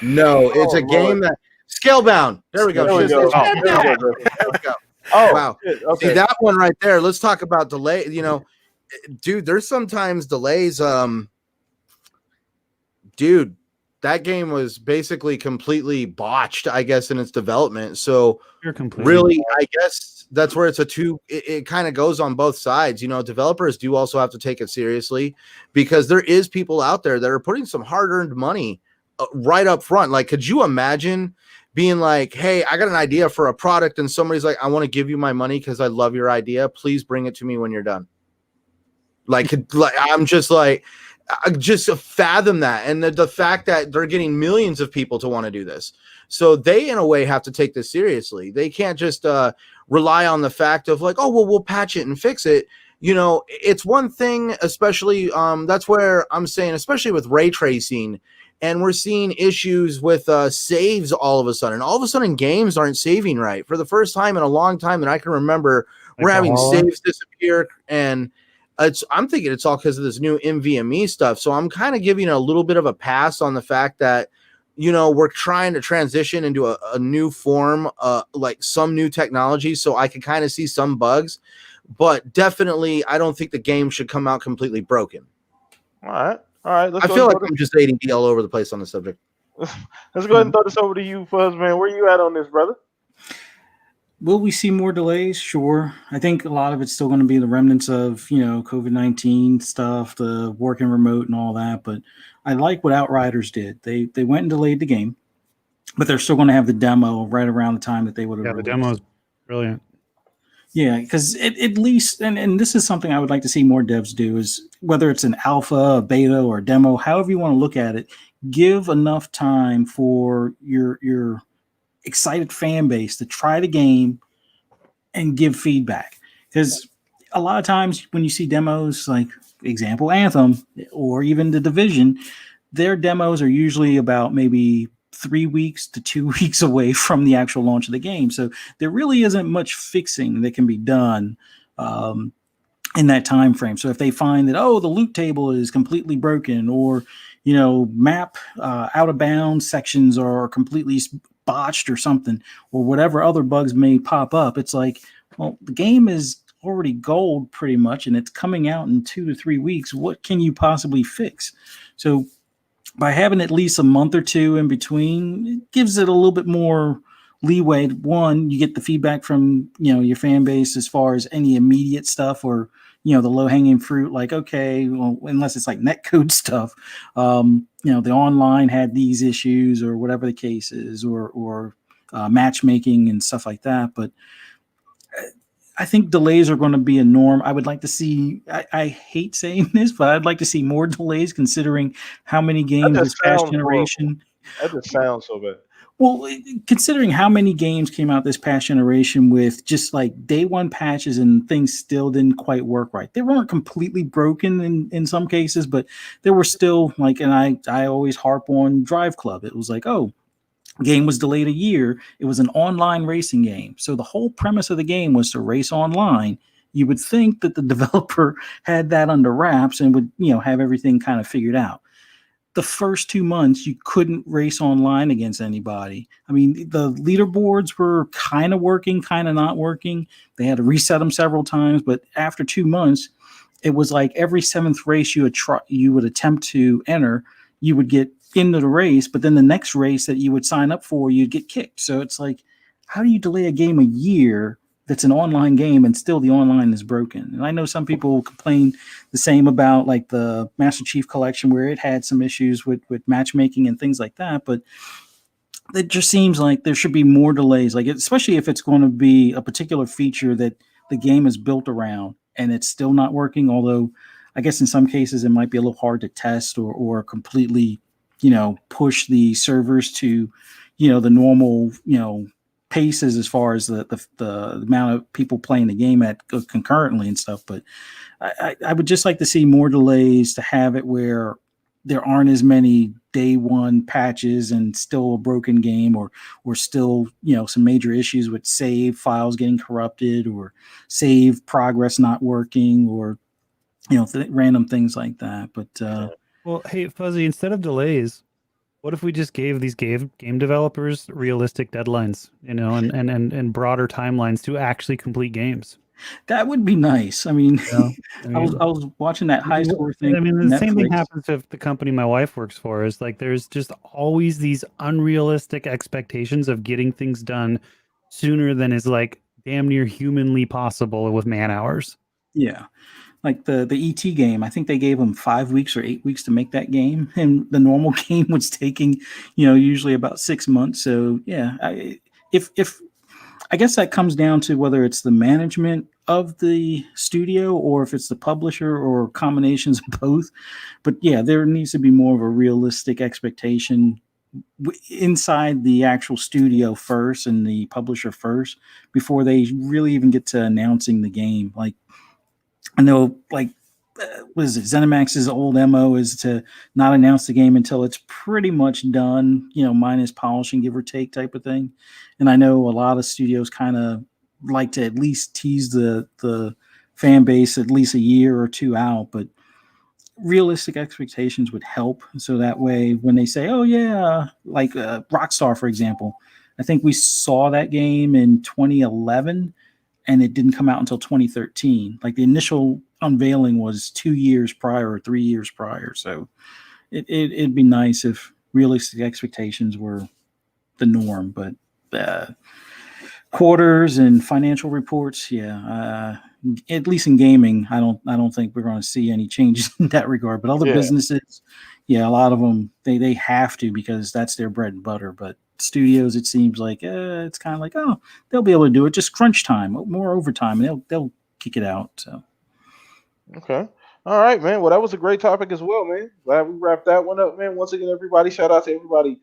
No, it's a Lord. game that Scalebound. There we go. There we Shit, go. it's Oh, Scalebound. there There we go. Oh, Wow. shit, okay. See that one right there. Let's talk about delay. Dude, there's sometimes delays. Dude, that game was basically completely botched, I guess, in its development. So You're completely really, I guess that's where it kind of goes on both sides. Developers do also have to take it seriously because there is people out there that are putting some hard-earned money right up front. Like, could you imagine being like, hey, I got an idea for a product and somebody's like, I want to give you my money because I love your idea. Please bring it to me when you're done. I'm just like, I just fathom that. And the fact that they're getting millions of people to want to do this. So they, in a way, have to take this seriously. They can't just rely on the fact of like, oh, well, we'll patch it and fix it. It's one thing, especially that's where I'm saying, especially with ray tracing, and we're seeing issues with saves all of a sudden. All of a sudden, games aren't saving right. For the first time in a long time that I can remember, we're having saves disappear, and I'm thinking it's all because of this new NVMe stuff. So I'm kind of giving a little bit of a pass on the fact that, we're trying to transition into a new form, like some new technology. So I can kind of see some bugs. but definitely I don't think the game should come out completely broken. All right. I feel like I'm just ADD all over the place on the subject. Let's go ahead and throw this over to you, Fuzz, man. Where you at on this, brother? Will we see more delays? Sure. I think a lot of it's still going to be the remnants of, COVID-19 stuff, the working remote and all that. But I like what Outriders did. They went and delayed the game, but they're still going to have the demo right around the time that they would have Yeah, the released. demo is brilliant. Yeah, because at least, and this is something I would like to see more devs do, is whether it's an alpha, a beta, or a demo, however you want to look at it, give enough time for your excited fan base to try the game and give feedback. Because a lot of times when you see demos, like example Anthem or even The Division, their demos are usually about maybe 3 weeks to 2 weeks away from the actual launch of the game. So there really isn't much fixing that can be done in that time frame. So if they find that, the loot table is completely broken, or map out of bounds sections are completely botched or something, or whatever other bugs may pop up, it's like, well, the game is already gold pretty much, and it's coming out in 2 to 3 weeks. What can you possibly fix? So by having at least a month or two in between, it gives it a little bit more leeway. One, you get the feedback from your fan base as far as any immediate stuff, or the low-hanging fruit, like, okay, well, unless it's like netcode stuff, the online had these issues or whatever the case is, or matchmaking and stuff like that. But I think delays are going to be a norm. I would like to see, I hate saying this, but I'd like to see more delays, considering how many games this past generation. That just sounds so bad. Well, considering how many games came out this past generation with just like day one patches and things still didn't quite work right. They weren't completely broken in some cases, but there were still like, and I always harp on Drive Club. It was like, game was delayed a year. It was an online racing game. So the whole premise of the game was to race online. You would think that the developer had that under wraps and would, have everything kind of figured out. The first 2 months, you couldn't race online against anybody. I mean, the leaderboards were kind of working, kind of not working. They had to reset them several times. But after 2 months, it was like every 7th race you would attempt to enter, you would get into the race. But then the next race that you would sign up for, you'd get kicked. So it's like, how do you delay a game a year that's an online game and still the online is broken? And I know some people complain the same about like the Master Chief Collection, where it had some issues with matchmaking and things like that. But it just seems like there should be more delays, like especially if it's going to be a particular feature that the game is built around and it's still not working. Although I guess in some cases it might be a little hard to test or completely, push the servers to, the normal, paces as far as the amount of people playing the game at concurrently and stuff. But I would just like to see more delays to have it where there aren't as many day one patches and still a broken game, or still, some major issues with save files getting corrupted, or save progress not working, or, random things like that. But well, hey, Fuzzy, instead of delays, what if we just gave these game developers realistic deadlines, and broader timelines to actually complete games? That would be nice. I mean, I was watching that high score thing. I mean, the same thing happens with the company my wife works for. Is like there's just always these unrealistic expectations of getting things done sooner than is like damn near humanly possible with man hours. Yeah. Like the ET game, I think they gave them 5 weeks or 8 weeks to make that game, and the normal game was taking, usually about 6 months. So yeah, if I guess that comes down to whether it's the management of the studio or if it's the publisher or combinations of both. But yeah, there needs to be more of a realistic expectation inside the actual studio first and the publisher first before they really even get to announcing the game. Like, I know, like, what is it? ZeniMax's old MO is to not announce the game until it's pretty much done, minus polishing, give or take type of thing. And I know a lot of studios kind of like to at least tease the fan base at least a year or two out, but realistic expectations would help. So that way, when they say, oh yeah, like Rockstar, for example, I think we saw that game in 2011. and it didn't come out until 2013. Like the initial unveiling was 2 years prior or 3 years prior. So it'd be nice if realistic expectations were the norm, but quarters and financial reports, at least in gaming, I don't think we're going to see any changes in that regard. But other businesses, a lot of them they have to, because that's their bread and butter. But studios, it seems like it's kind of like, oh, they'll be able to do it, just crunch time, more overtime, and they'll kick it out. So Okay. All right, man. Well, that was a great topic as well, man. Glad we wrapped that one up, man. Once again, everybody, shout out to everybody,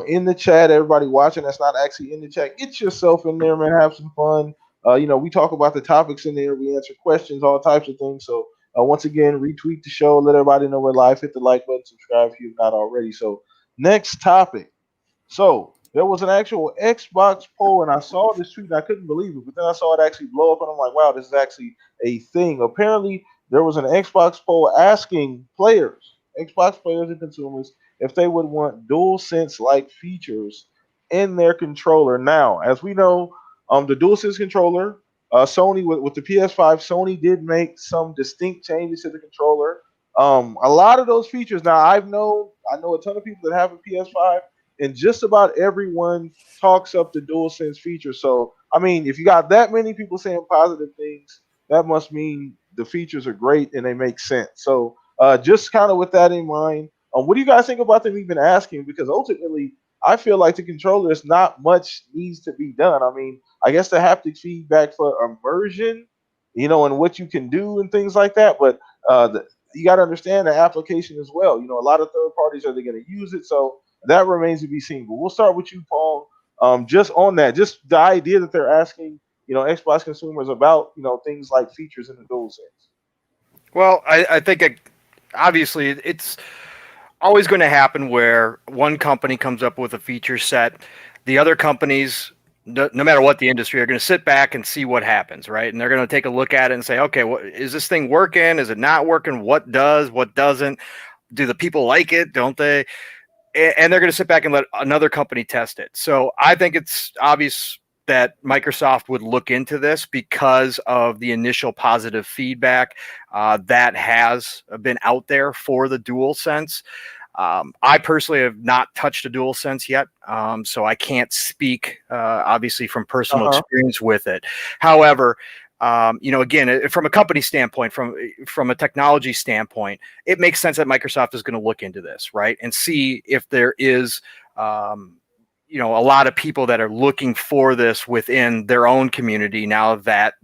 in the chat, everybody watching that's not actually in the chat. Get yourself in there, man. Have some fun. We talk about the topics in there. We answer questions, all types of things. So once again, retweet the show. Let everybody know we're live. Hit the like button. Subscribe if you've not already. So next topic. So there was an actual Xbox poll, and I saw this tweet, and I couldn't believe it. But then I saw it actually blow up, and I'm like, wow, this is actually a thing. Apparently, there was an Xbox poll asking Xbox players and consumers, if they would want DualSense-like features in their controller. Now, as we know, the DualSense controller, Sony with the PS5, Sony did make some distinct changes to the controller. A lot of those features. Now, I know a ton of people that have a PS5, and just about everyone talks up the DualSense feature. So, I mean, if you got that many people saying positive things, that must mean the features are great and they make sense. So just kind of with that in mind, what do you guys think about them even asking? Because ultimately, I feel like the controller is not much needs to be done. I mean, I guess the haptic feedback for immersion, and what you can do and things like that. But you got to understand the application as well. A lot of third parties, are they going to use it? So that remains to be seen. But we'll start with you, Paul. Just on that, just the idea that they're asking, Xbox consumers about, things like features in the DualSense. Well, I think obviously it's always going to happen where one company comes up with a feature set, the other companies, no matter what the industry, are going to sit back and see what happens, right? And they're going to take a look at it and say, okay, is this thing working? Is it not working? What does? What doesn't? Do the people like it? Don't they? And they're going to sit back and let another company test it. So I think it's obvious that Microsoft would look into this because of the initial positive feedback that has been out there for the DualSense. I personally have not touched a DualSense yet, so I can't speak, obviously, from personal experience with it. However, again, from a company standpoint, from a technology standpoint, it makes sense that Microsoft is going to look into this, right, and see if there is a lot of people that are looking for this within their own community now that,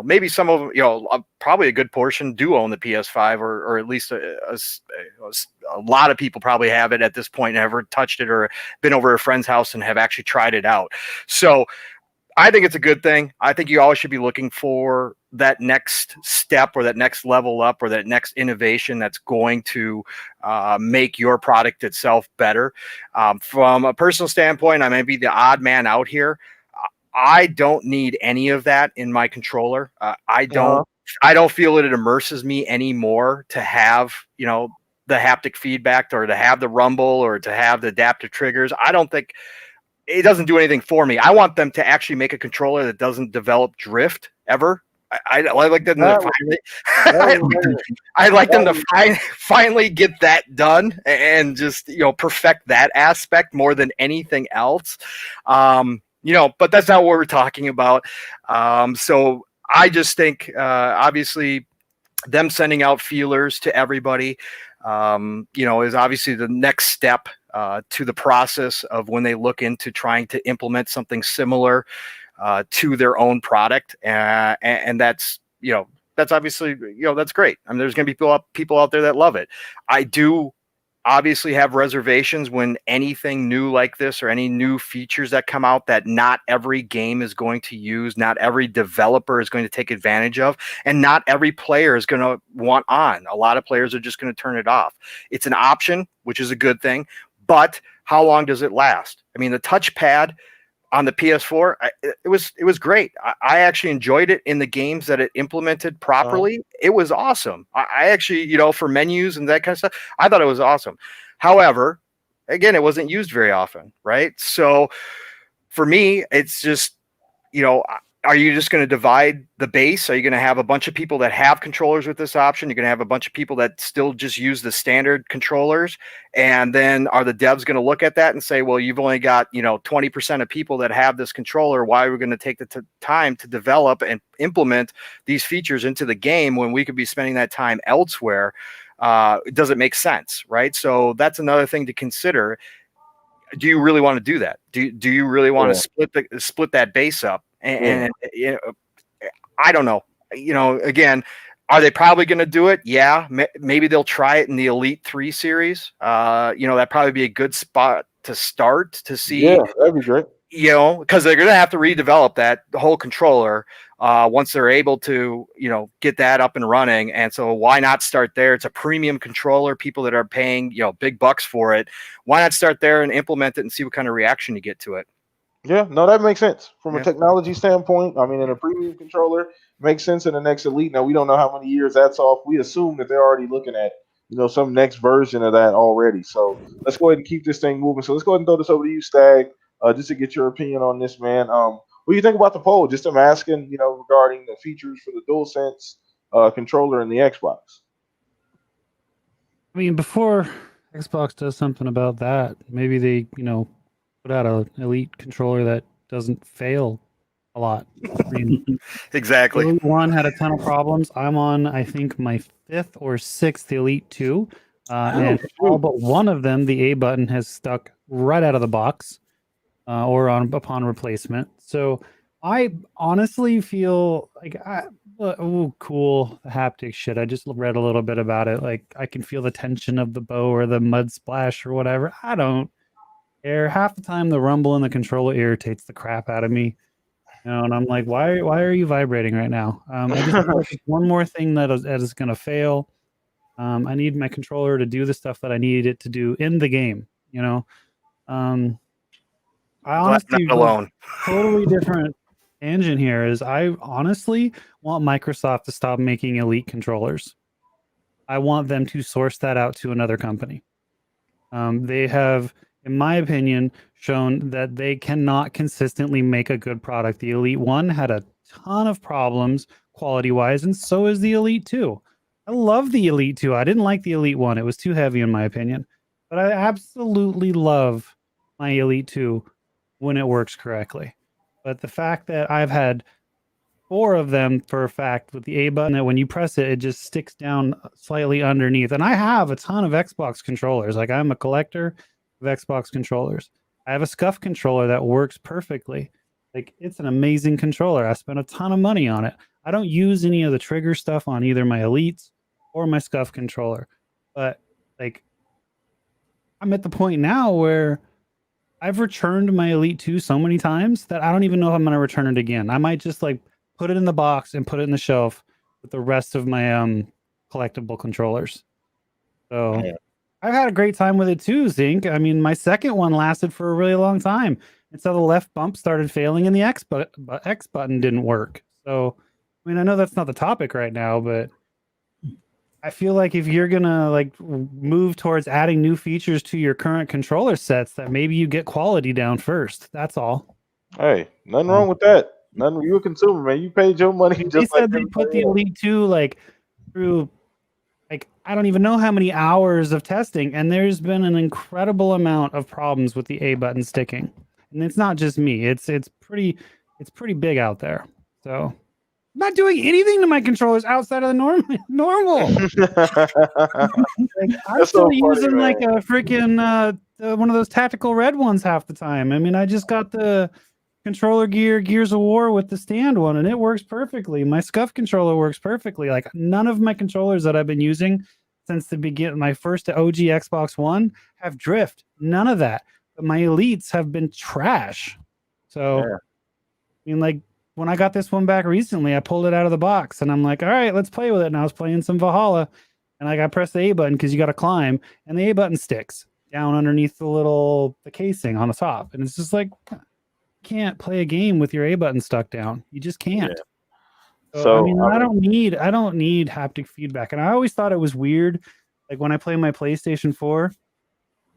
maybe some of them, probably a good portion do own the PS5, or at least a lot of people probably have it at this point and never touched it or been over a friend's house and have actually tried it out. So I think it's a good thing. I think you always should be looking for that next step or that next level up or that next innovation that's going to make your product itself better. From a personal standpoint, I may be the odd man out here. I don't need any of that in my controller. I don't feel it immerses me anymore to have, the haptic feedback or to have the rumble or to have the adaptive triggers. I don't think it doesn't do anything for me. I want them to actually make a controller that doesn't develop drift ever. I like them to finally get that done and just perfect that aspect more than anything else. But that's not what we're talking about. So I just think obviously them sending out feelers to everybody is obviously the next step to the process of when they look into trying to implement something similar to their own product. And that's obviously, that's great. I mean, there's going to be people out there that love it. I do obviously have reservations when anything new like this or any new features that come out that not every game is going to use, not every developer is going to take advantage of, and not every player is going to want on. A lot of players are just going to turn it off. It's an option, which is a good thing, but how long does it last? I mean, the touchpad on the PS4, it was great. I actually enjoyed it in the games that it implemented properly. It was awesome. I actually, for menus and that kind of stuff, I thought it was awesome. However, again, it wasn't used very often, right? So for me, it's just, are you just going to divide the base? Are you going to have a bunch of people that have controllers with this option? You're going to have a bunch of people that still just use the standard controllers. And then are the devs going to look at that and say, well, you've only got, 20% of people that have this controller. Why are we going to take the time to develop and implement these features into the game when we could be spending that time elsewhere? It doesn't make sense, right? So that's another thing to consider. Do you really want to do that? Do you really want to split that base up? And I don't know. Again, are they probably going to do it? Yeah, maybe they'll try it in the Elite 3 series. That'd probably be a good spot to start to see. Yeah, that'd be great. Because they're going to have to redevelop the whole controller once they're able to, get that up and running. And so why not start there? It's a premium controller. People that are paying, big bucks for it. Why not start there and implement it and see what kind of reaction you get to it? Yeah, no, that makes sense from a technology standpoint. I mean, in a premium controller, makes sense in the next Elite. Now, we don't know how many years that's off. We assume that they're already looking at, some next version of that already. So let's go ahead and keep this thing moving. So let's go ahead and throw this over to you, Stag, just to get your opinion on this, man. What do you think about the poll? Just I'm asking, regarding the features for the Dualsense controller and the Xbox. I mean, before Xbox does something about that, maybe they, put out an Elite controller that doesn't fail a lot. I mean, exactly. Elite 1 had a ton of problems. I'm on, I think, my 5th or 6th Elite 2. And all but one of them, the A button has stuck right out of the box or upon replacement. So I honestly feel like, cool, the haptic shit. I just read a little bit about it. Like, I can feel the tension of the bow or the mud splash or whatever. I don't care. Half the time, the rumble in the controller irritates the crap out of me. And I'm like, why are you vibrating right now? I just feel like one more thing that is going to fail. I need my controller to do the stuff that I need it to do in the game. I honestly not alone. Totally different engine here is I honestly want Microsoft to stop making Elite controllers. I want them to source that out to another company. They have, in my opinion, shown that they cannot consistently make a good product. The Elite 1 had a ton of problems quality-wise, and so is the Elite 2. I love the Elite 2. I didn't like the Elite 1. It was too heavy in my opinion. But I absolutely love my Elite 2 when it works correctly. But the fact that I've had 4 of them for a fact with the A button, that when you press it, it just sticks down slightly underneath. And I have a ton of Xbox controllers. Like, I'm a collector of Xbox controllers. I have a Scuff controller that works perfectly. Like, it's an amazing controller. I spent a ton of money on it. I don't use any of the trigger stuff on either my Elites or my Scuff controller. But, like, I'm at the point now where I've returned my Elite 2 so many times that I don't even know if I'm going to return it again. I might just like put it in the box and put it in the shelf with the rest of my collectible controllers. So I've had a great time with it too, Zink. I mean, my second one lasted for a really long time. And so the left bump started failing and the X button didn't work. So, I mean, I know that's not the topic right now, but I feel like if you're gonna like move towards adding new features to your current controller sets, that maybe you get quality down first. That's all. Hey, nothing wrong with that. Nothing. You a consumer, man. You paid your money. They said they put the Elite 2 like through like I don't even know how many hours of testing, and there's been an incredible amount of problems with the A button sticking. And it's not just me. It's pretty big out there. So I'm not doing anything to my controllers outside of the normal. Like, I'm still using like a freaking one of those tactical red ones half the time. I mean, I just got the controller Gears of War with the stand one, and it works perfectly. My Scuff controller works perfectly. Like, none of my controllers that I've been using since the beginning, my first OG Xbox One, have drift. None of that. But my Elites have been trash. So, I mean, like, when I got this one back recently, I pulled it out of the box and I'm like, all right, let's play with it. And I was playing some Valhalla and I pressed the A button because you got to climb, and the A button sticks down underneath the casing on the top. And it's just like, you can't play a game with your A button stuck down. You just can't. Yeah. So I mean, I don't need haptic feedback. And I always thought it was weird. Like when I play my PlayStation 4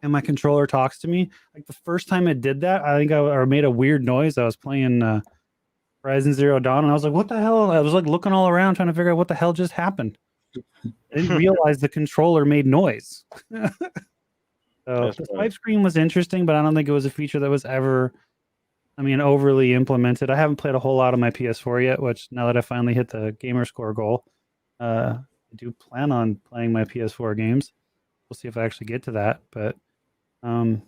and my controller talks to me, like the first time it did that, I think I made a weird noise. I was playing Horizon Zero Dawn, and I was like, "What the hell?" I was like looking all around trying to figure out what the hell just happened. I didn't realize the controller made noise. So That's the funny. swipe screen was interesting, but I don't think it was a feature that was ever, overly implemented. I haven't played a whole lot on my PS4 yet, which now that I finally hit the gamer score goal, I do plan on playing my PS4 games. We'll see if I actually get to that, but I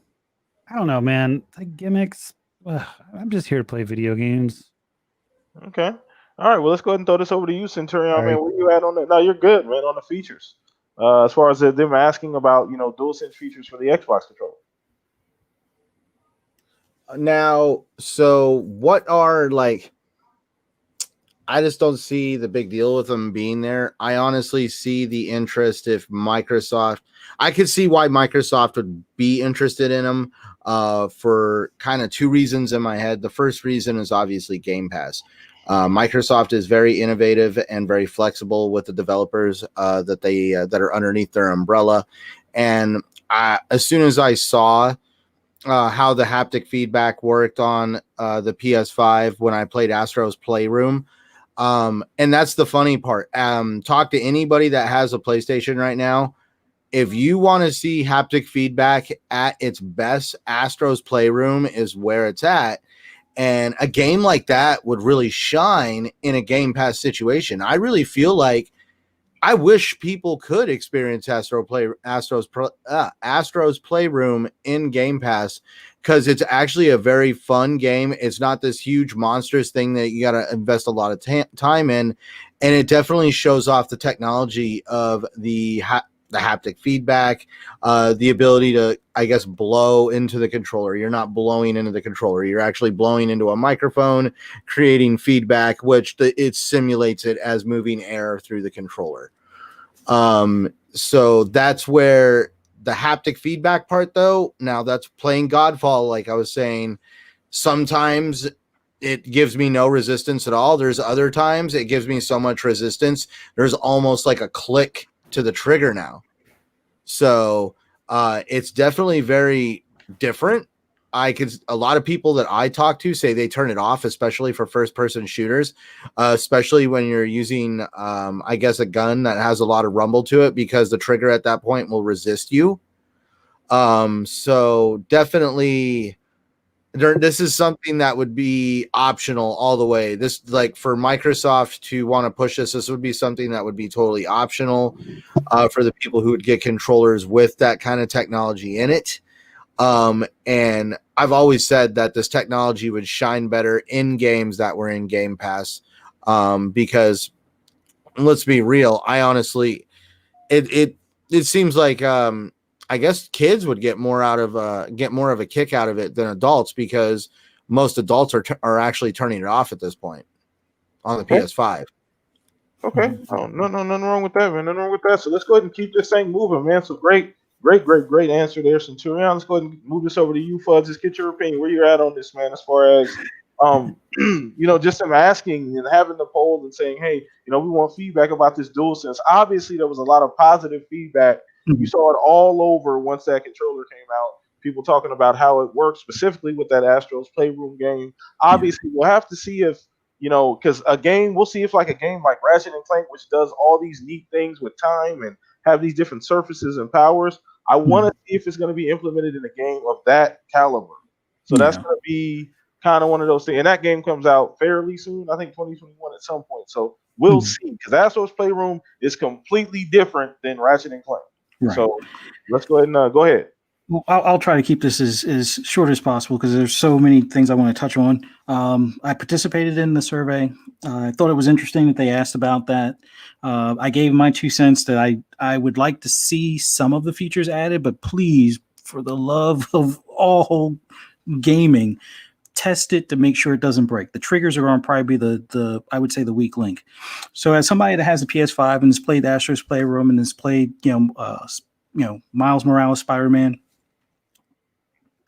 don't know, man. The gimmicks. I'm just here to play video games. Okay. All right. Well, let's go ahead and throw this over to you, Centurion. Sorry. Man, where you at on that? No, you're good, man. On the features, as far as them asking about DualSense features for the Xbox controller. Now, so what are like? I just don't see the big deal with them being there. I honestly see the interest if Microsoft. I could see why Microsoft would be interested in them for kind of two reasons in my head. The first reason is obviously Game Pass. Microsoft is very innovative and very flexible with the developers that are underneath their umbrella. And as soon as I saw how the haptic feedback worked on the PS5 when I played Astro's Playroom. And that's the funny part. Talk to anybody that has a PlayStation right now. If you want to see haptic feedback at its best, Astro's Playroom is where it's at. And a game like that would really shine in a Game Pass situation. I really feel like I wish people could experience Astro's Playroom in Game Pass because it's actually a very fun game. It's not this huge monstrous thing that you got to invest a lot of time in, and it definitely shows off the technology of the haptic feedback, the ability to, I guess, blow into the controller. You're not blowing into the controller. You're actually blowing into a microphone, creating feedback, which it simulates it as moving air through the controller. So that's where the haptic feedback part, though, now that's playing Godfall, like I was saying, sometimes it gives me no resistance at all. There's other times it gives me so much resistance. There's almost like a click to the trigger now. So it's definitely very different. A lot of people that I talk to say they turn it off, especially for first person shooters, especially when you're using, I guess, a gun that has a lot of rumble to it because the trigger at that point will resist you. So definitely this is something that would be optional all the way. This, like, for Microsoft to want to push this would be something that would be totally optional for the people who would get controllers with that kind of technology in it. And I've always said that this technology would shine better in games that were in Game Pass, because let's be real, I honestly, it seems like I guess kids would get more of a kick out of it than adults, because most adults are actually turning it off at this point on the PS5. Okay. Oh, no, nothing wrong with that, man. Nothing wrong with that. So let's go ahead and keep this thing moving, man. So great answer there, Centurion. Let's go ahead and move this over to you, Fudge. Just get your opinion. Where you're at on this, man, as far as just them asking and having the polls and saying, hey, we want feedback about this DualSense. Obviously, there was a lot of positive feedback. You saw it all over once that controller came out. People talking about how it works, specifically with that Astro's Playroom game. Obviously, we'll have to see if, because we'll see if like a game like Ratchet and Clank, which does all these neat things with time and have these different surfaces and powers, I want to see if it's going to be implemented in a game of that caliber. So that's going to be kind of one of those things. And that game comes out fairly soon, I think 2021 at some point. So we'll see, because Astro's Playroom is completely different than Ratchet and Clank. Right. So let's go ahead and go ahead. Well, I'll try to keep this as short as possible because there's so many things I want to touch on. I participated in the survey. I thought it was interesting that they asked about that. I gave my 2 cents that I would like to see some of the features added, but please, for the love of all gaming, test it to make sure it doesn't break. The triggers are going to probably be the I would say the weak link. So as somebody that has a PS5 and has played Astro's Playroom and has played Miles Morales Spider-Man,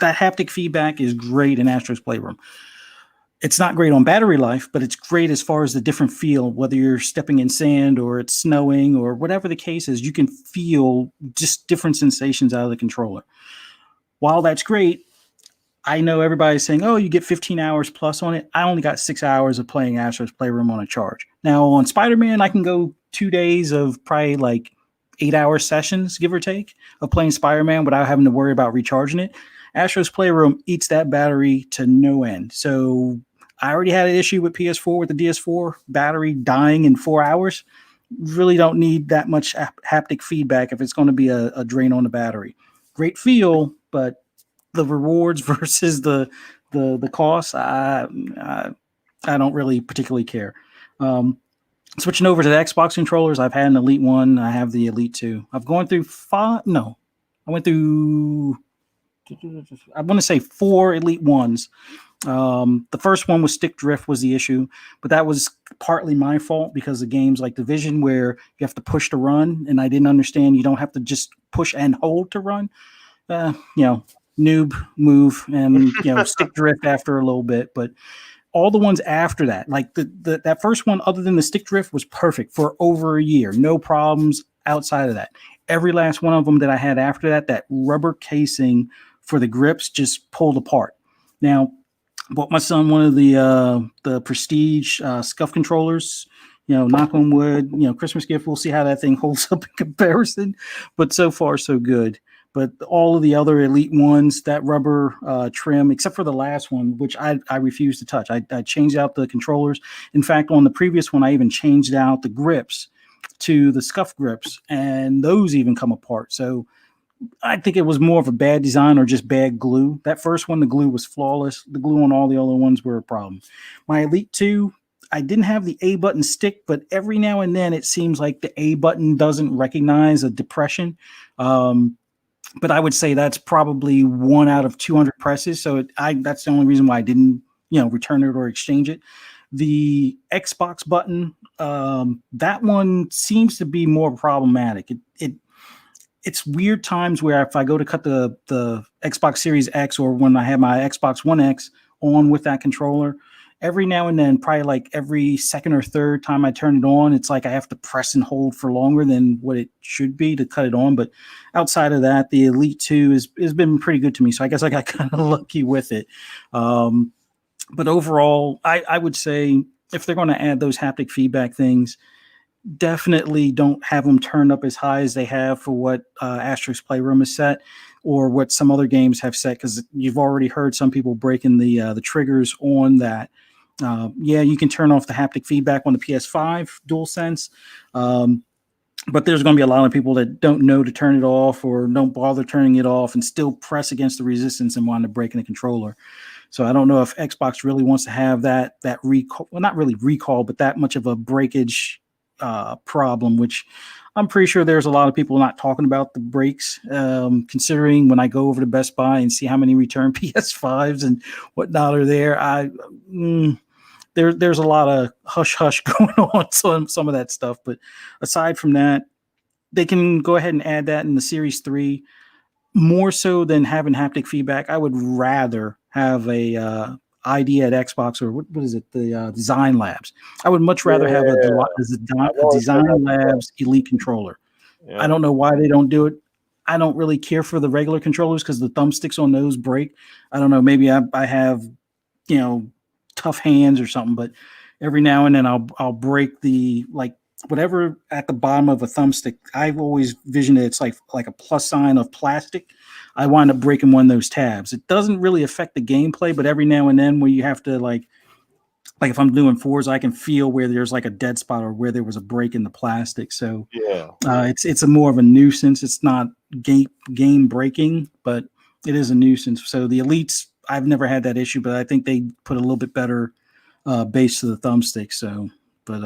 that haptic feedback is great in Astro's Playroom. It's not great on battery life, but it's great as far as the different feel, whether you're stepping in sand or it's snowing or whatever the case is, you can feel just different sensations out of the controller. While that's great, I know everybody's saying, "Oh, you get 15 hours plus on it." I only got 6 hours of playing Astro's Playroom on a charge. Now on Spider-Man, I can go 2 days of probably like 8-hour sessions, give or take, of playing Spider-Man without having to worry about recharging it. Astro's Playroom eats that battery to no end. So I already had an issue with PS4 with the DS4 battery dying in 4 hours. Really don't need that much haptic feedback if it's going to be a drain on the battery. Great feel, but the rewards versus the costs, I don't really particularly care. Switching over to the Xbox controllers, I've had an Elite 1. I have the Elite 2. I've gone through 5. No, I went through, I want to say 4 Elite 1s. The first one was stick drift was the issue, but that was partly my fault because of games like Division where you have to push to run, and I didn't understand you don't have to just push and hold to run. Noob move and stick drift after a little bit, but all the ones after that, like that first one, other than the stick drift, was perfect for over a year, no problems outside of that. Every last one of them that I had after that, that rubber casing for the grips just pulled apart. Now, bought my son one of the Prestige scuff controllers. Knock on wood. Christmas gift. We'll see how that thing holds up in comparison, but so far so good. But all of the other Elite ones, that rubber trim, except for the last one, which I refuse to touch. I changed out the controllers. In fact, on the previous one, I even changed out the grips to the scuff grips, and those even come apart. So I think it was more of a bad design or just bad glue. That first one, the glue was flawless. The glue on all the other ones were a problem. My Elite 2, I didn't have the A button stick, but every now and then it seems like the A button doesn't recognize a depression. But I would say that's probably 1 out of 200 presses. So that's the only reason why I didn't, return it or exchange it. The Xbox button, that one seems to be more problematic. It's weird times where if I go to cut the Xbox Series X or when I have my Xbox One X on with that controller, every now and then, probably like every second or third time I turn it on, it's like I have to press and hold for longer than what it should be to cut it on. But outside of that, the Elite 2 has been pretty good to me. So I guess I got kind of lucky with it. But overall, I would say if they're going to add those haptic feedback things, definitely don't have them turned up as high as they have for what Astro's Playroom is set or what some other games have set, because you've already heard some people breaking the triggers on that. You can turn off the haptic feedback on the PS5 DualSense, but there's going to be a lot of people that don't know to turn it off or don't bother turning it off and still press against the resistance and wind up breaking the controller. So I don't know if Xbox really wants to have that recall, well, not really recall, but that much of a breakage problem, which I'm pretty sure there's a lot of people not talking about the breaks, considering when I go over to Best Buy and see how many return PS5s and whatnot are there. There's a lot of hush hush going on some of that stuff. But aside from that, they can go ahead and add that in the Series 3. More so than having haptic feedback, I would rather have a ID at Xbox, or what is it? The Design Labs. I would much rather have a Design Labs Elite controller. Yeah. I don't know why they don't do it. I don't really care for the regular controllers because the thumbsticks on those break. I don't know. Maybe I have, tough hands or something, but every now and then I'll break the, like, whatever at the bottom of a thumbstick. I've always visioned it, it's like a plus sign of plastic. I wind up breaking one of those tabs. It doesn't really affect the gameplay, but every now and then where you have to like if I'm doing fours, I can feel where there's like a dead spot or where there was a break in the plastic. So it's a more of a nuisance. It's not game breaking, but it is a nuisance. So the Elites, I've never had that issue, but I think they put a little bit better base to the thumbstick. So, but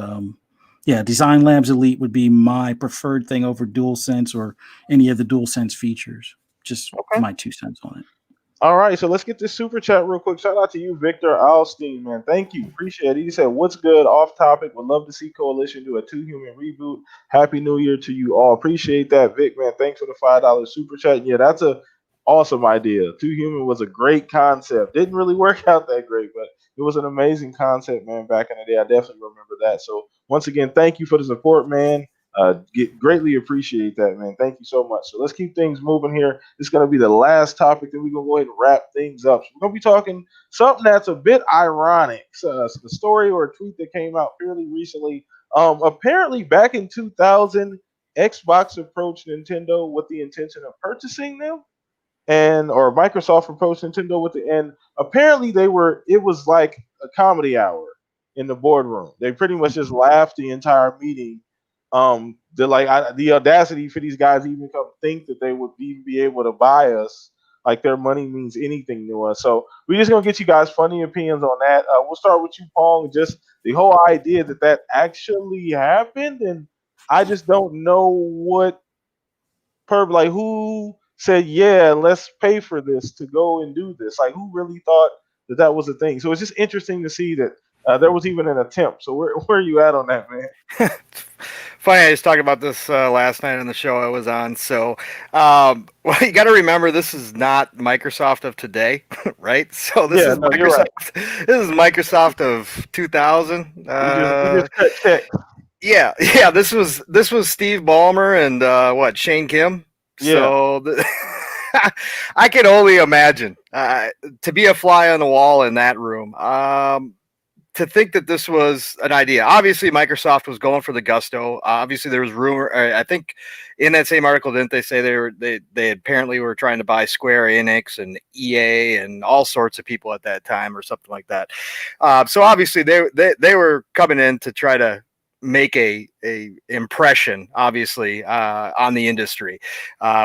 Design Labs Elite would be my preferred thing over DualSense or any of the DualSense features. Just my 2 cents on it. All right, so let's get this super chat real quick. Shout out to you, Victor Alstein, man. Thank you. Appreciate it. He said, what's good? Off topic. Would love to see Coalition do a 2 Human reboot. Happy New Year to you all. Appreciate that, Vic, man. Thanks for the $5 super chat. Yeah, that's a awesome idea. 2 Human was a great concept. Didn't really work out that great, but it was an amazing concept, man, back in the day. I definitely remember that. So once again, thank you for the support, man. Greatly appreciate that, man. Thank you so much. So let's keep things moving here. It's going to be the last topic, then we're going to go ahead and wrap things up. So we're going to be talking something that's a bit ironic. So, the story or a tweet that came out fairly recently. Apparently, back in 2000, Xbox approached Nintendo with the intention of purchasing them, or Microsoft approached Nintendo with the and apparently it was like a comedy hour in the boardroom. They pretty much just laughed the entire meeting. The audacity for these guys to even come think that they would even be able to buy us, like their money means anything to us. So we're just gonna get you guys funny opinions on that. We'll start with you, Pong. Just the whole idea that actually happened, and I just don't know who said, yeah, let's pay for this to go and do this. Like, who really thought that was a thing? So it's just interesting to see that there was even an attempt. So where are you at on that, man? Funny, I was talking about this last night on the show I was on. So, well, you got to remember, this is not Microsoft of today, right? So this is Microsoft. Right. This is Microsoft of 2000. We just cut check. Yeah. This was Steve Ballmer and Shane Kim. Yeah. So I can only imagine to be a fly on the wall in that room. To think that this was an idea. Obviously, Microsoft was going for the gusto. Obviously, there was rumor. I think in that same article, didn't they say they apparently were trying to buy Square Enix and EA and all sorts of people at that time or something like that. So obviously, they were coming in to try to make a impression, obviously, on the industry,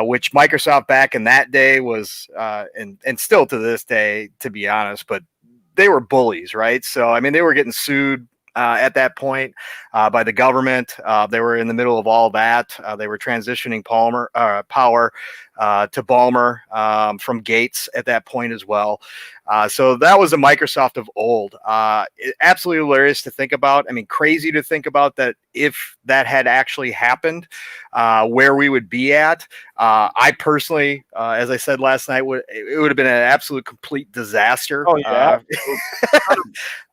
which Microsoft back in that day was, and still to this day, to be honest, but they were bullies, right? So, I mean, they were getting sued at that point by the government. They were in the middle of all that. They were transitioning power to Ballmer from Gates at that point as well. So that was a Microsoft of old. Absolutely hilarious to think about. I mean, crazy to think about that if that had actually happened, where we would be at. I personally, as I said last night, it would have been an absolute complete disaster. Oh, yeah.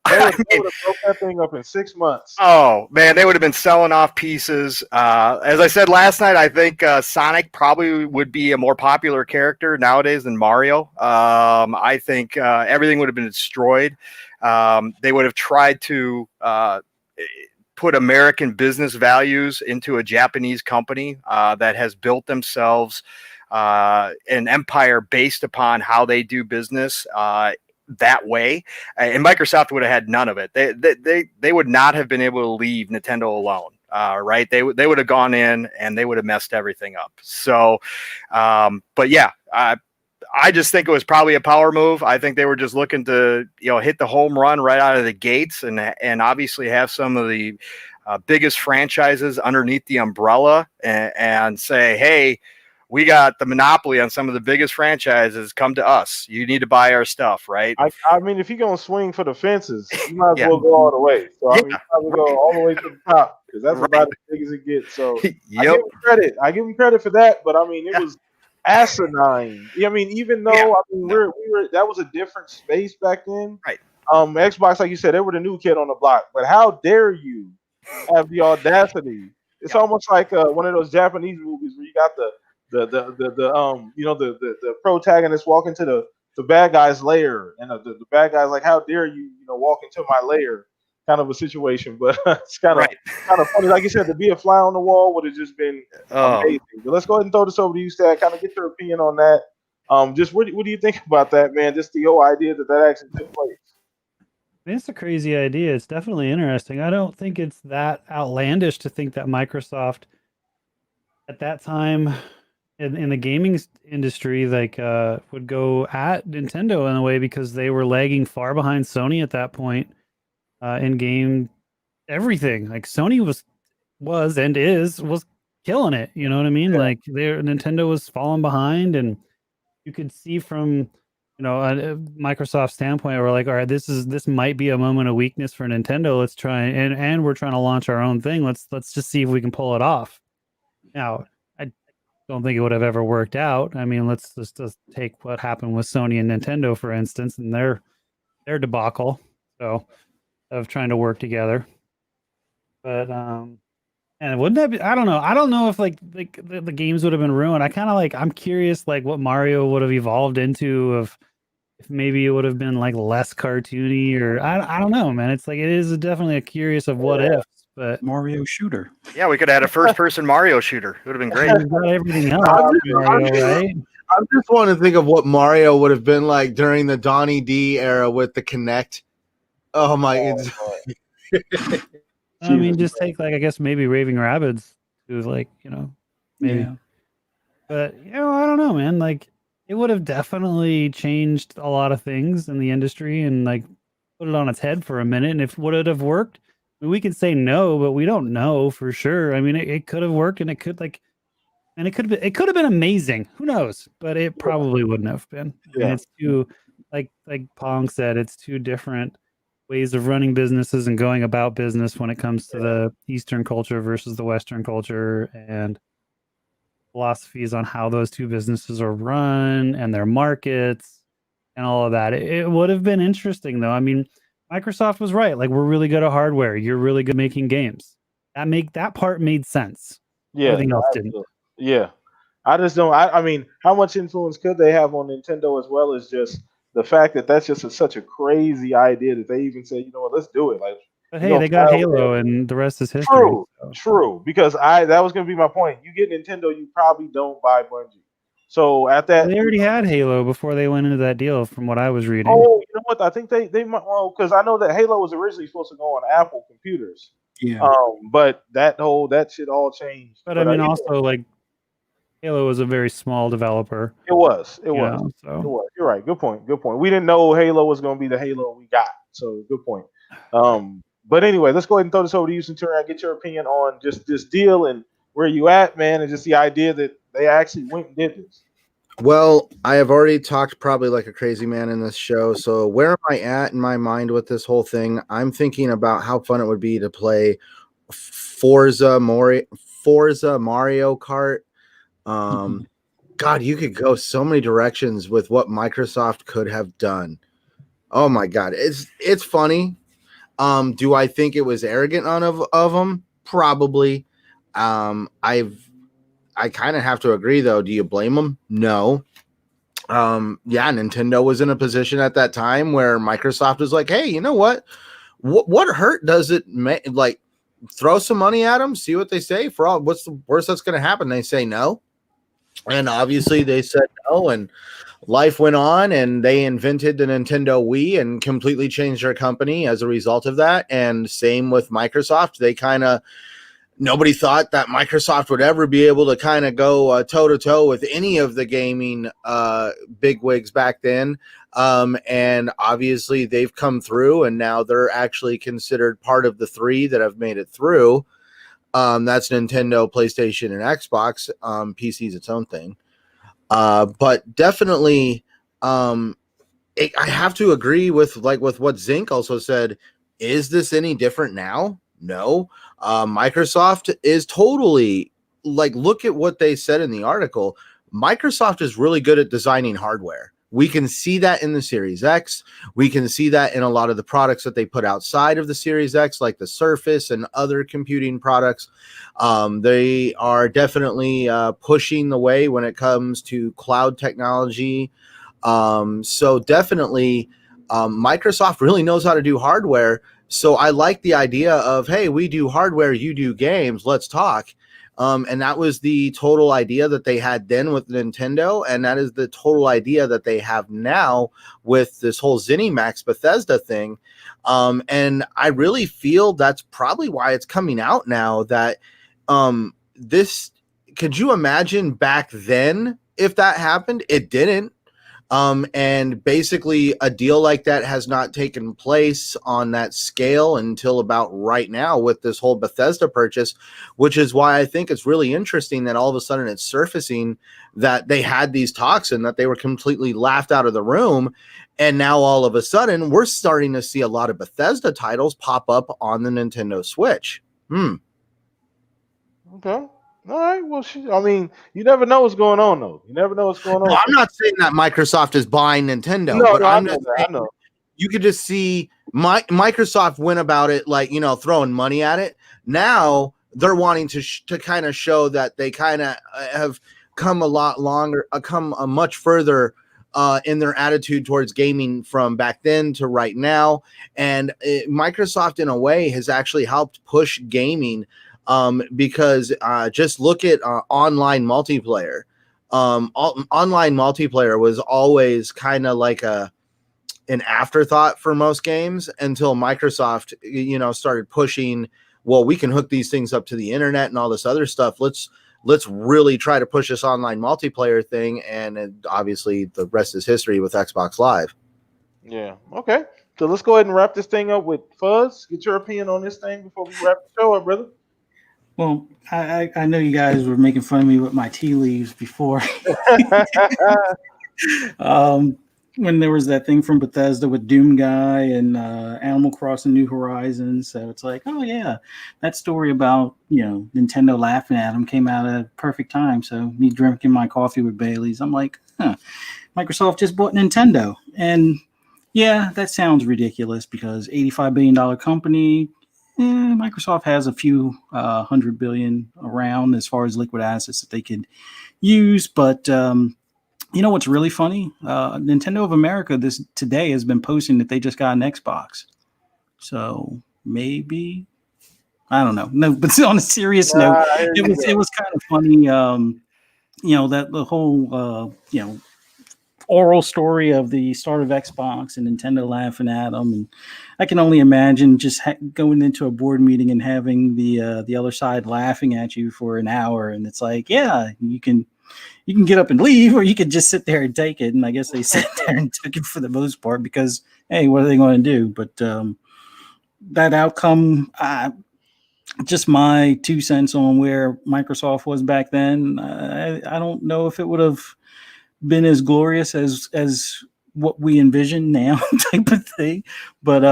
They would have broke that thing up in 6 months. Oh, man, they would have been selling off pieces. As I said last night, I think Sonic probably would be a more popular character nowadays than Mario. I think everything would have been destroyed. They would have tried to put American business values into a Japanese company that has built themselves an empire based upon how they do business that way, and Microsoft would have had none of it. They would not have been able to leave Nintendo alone. Right? They would have gone in and they would have messed everything up. So, but yeah, I just think it was probably a power move. I think they were just looking to, hit the home run right out of the gates and obviously have some of the biggest franchises underneath the umbrella and say, hey, we got the monopoly on some of the biggest franchises. Come to us. You need to buy our stuff, right? I mean, if you're going to swing for the fences, you might as well go all the way. So, I mean, you probably go all the way to the top because that's about as big as it gets. So, I give him credit for that. But, I mean, it was asinine. I mean, even though we were that was a different space back then. Right. Xbox, like you said, they were the new kid on the block. But how dare you have the audacity? It's almost like one of those Japanese movies where you got the protagonist walk into the bad guy's lair, and the bad guy's like, "How dare you, walk into my lair?" Kind of a situation, but it's kind of funny. Like you said, to be a fly on the wall would have just been amazing. But let's go ahead and throw this over to you, Stag. Kind of get your opinion on that. Just what do you think about that, man? Just the whole idea that actually took place. It's a crazy idea. It's definitely interesting. I don't think it's that outlandish to think that Microsoft at that time in the gaming industry would go at Nintendo in a way because they were lagging far behind Sony at that point in game everything. Like Sony was and was killing it. You know what I mean? Yeah. Like Nintendo was falling behind, and you could see from a Microsoft standpoint, we're like, all right, this might be a moment of weakness for Nintendo. Let's try and we're trying to launch our own thing. Let's just see if we can pull it off. Now, don't think it would have ever worked out. I mean, let's just take what happened with Sony and Nintendo, for instance, and their debacle. So of trying to work together. But And wouldn't that be? I don't know. I don't know if like the games would have been ruined. I'm curious like what Mario would have evolved into if maybe it would have been like less cartoony or I don't know, man. It's like it is definitely a curious of what ifs, but Mario shooter. Yeah, we could have had a first-person Mario shooter. It would have been great. we've got everything else. Mario, right? I just want to think of what Mario would have been like during the Donnie D era with the Kinect. Oh my! I mean, just take like I guess maybe Raving Rabbids, who's like maybe, Yeah. but I don't know, man. Like it would have definitely changed a lot of things in the industry and like put it on its head for a minute. And if would it have worked? I mean, we could say no, but we don't know for sure. I mean, it could have worked, and it could it could have been amazing. Who knows? But it probably wouldn't have been. I mean, it's too like Pong said, it's two different ways of running businesses and going about business when it comes to the Eastern culture versus the Western culture and philosophies on how those two businesses are run and their markets and all of that. It would have been interesting though. I mean, Microsoft was right. Like we're really good at hardware. You're really good at making games. That part made sense. Yeah, Everything else didn't. Yeah, I just don't. I mean, how much influence could they have on Nintendo as well as just the fact that that's just such a crazy idea that they even say, you know what, let's do it. Like, But hey, they got Halo, and the rest is history. True, true. Because that was going to be my point. You get Nintendo, you probably don't buy Bungie. So at that, they already had Halo before they went into that deal, from what I was reading. Oh, you know what? I think they might. Well, because I know that Halo was originally supposed to go on Apple computers. Yeah. But that shit all changed. But I mean, also like Halo was a very small developer. It was. So. It was. You're right. Good point. We didn't know Halo was going to be the Halo we got. So good point. But anyway, let's go ahead and throw this over to you, Centurion. Get your opinion on just this deal and where you at, man, and just the idea that they actually went and did this. Well, I have already talked probably like a crazy man in this show. So where am I at in my mind with this whole thing? I'm thinking about how fun it would be to play Forza Mario Kart. God, you could go so many directions with what Microsoft could have done. Oh my God, it's funny. Do I think it was arrogant of them? Probably. I kind of have to agree, though. Do you blame them? No. Yeah, Nintendo was in a position at that time where Microsoft was like, hey, you know what? What hurt does it make? Like, throw some money at them, see what they say. For all, what's the worst that's going to happen? They say no. And obviously they said no, and life went on, and they invented the Nintendo Wii and completely changed their company as a result of that. And same with Microsoft. They nobody thought that Microsoft would ever be able to kind of go toe-to-toe with any of the gaming bigwigs back then. And obviously they've come through, and now they're actually considered part of the three that have made it through. That's Nintendo, PlayStation, and Xbox. PC is its own thing. But definitely, I have to agree with what Zink also said. Is this any different now? No. Microsoft is totally look at what they said in the article. Microsoft is really good at designing hardware. We can see that in the Series X. We can see that in a lot of the products that they put outside of the Series X, like the Surface and other computing products. They are definitely pushing the way when it comes to cloud technology. So definitely Microsoft really knows how to do hardware. So I like the idea of, hey, we do hardware, you do games, let's talk. And that was the total idea that they had then with Nintendo, and that is the total idea that they have now with this whole ZeniMax Bethesda thing. And I really feel that's probably why it's coming out now that this, could you imagine back then if that happened? It didn't. And basically a deal like that has not taken place on that scale until about right now with this whole Bethesda purchase, which is why I think it's really interesting that all of a sudden it's surfacing that they had these talks and that they were completely laughed out of the room. And now all of a sudden we're starting to see a lot of Bethesda titles pop up on the Nintendo Switch. Okay. All right. Well, I mean, you never know what's going on, though. You never know what's going on. No, I'm not saying that Microsoft is buying Nintendo, but I'm just saying I know. You could just see Microsoft went about it throwing money at it. Now they're wanting to kind of show that they kind of have come a lot longer, come a much further in their attitude towards gaming from back then to right now. And Microsoft, in a way, has actually helped push gaming because just look at online multiplayer. Online multiplayer was always kind of like an afterthought for most games until Microsoft, started pushing, well, we can hook these things up to the internet and all this other stuff. Let's really try to push this online multiplayer thing. And obviously the rest is history with Xbox Live. Yeah. Okay. So let's go ahead and wrap this thing up with Fuzz. Get your opinion on this thing before we wrap the show up, brother. Well, I know you guys were making fun of me with my tea leaves before. When there was that thing from Bethesda with Doom Guy and Animal Crossing New Horizons. So it's like, oh yeah, that story about, Nintendo laughing at him came out at a perfect time. So me drinking my coffee with Bailey's, I'm like, Microsoft just bought Nintendo. And yeah, that sounds ridiculous because $85 billion company, Microsoft has a few $100 billion around as far as liquid assets that they could use. But you know what's really funny? Nintendo of America today has been posting that they just got an Xbox. So maybe, I don't know. No, but on a serious note, it was kind of funny. That the whole oral story of the start of Xbox and Nintendo laughing at them, and I can only imagine just going into a board meeting and having the other side laughing at you for an hour, and it's like, yeah, you can get up and leave, or you could just sit there and take it. And I guess they sat there and took it for the most part because, hey, what are they going to do? But that outcome, just my 2 cents on where Microsoft was back then. I don't know if it would have been as glorious as what we envision now, type of thing. But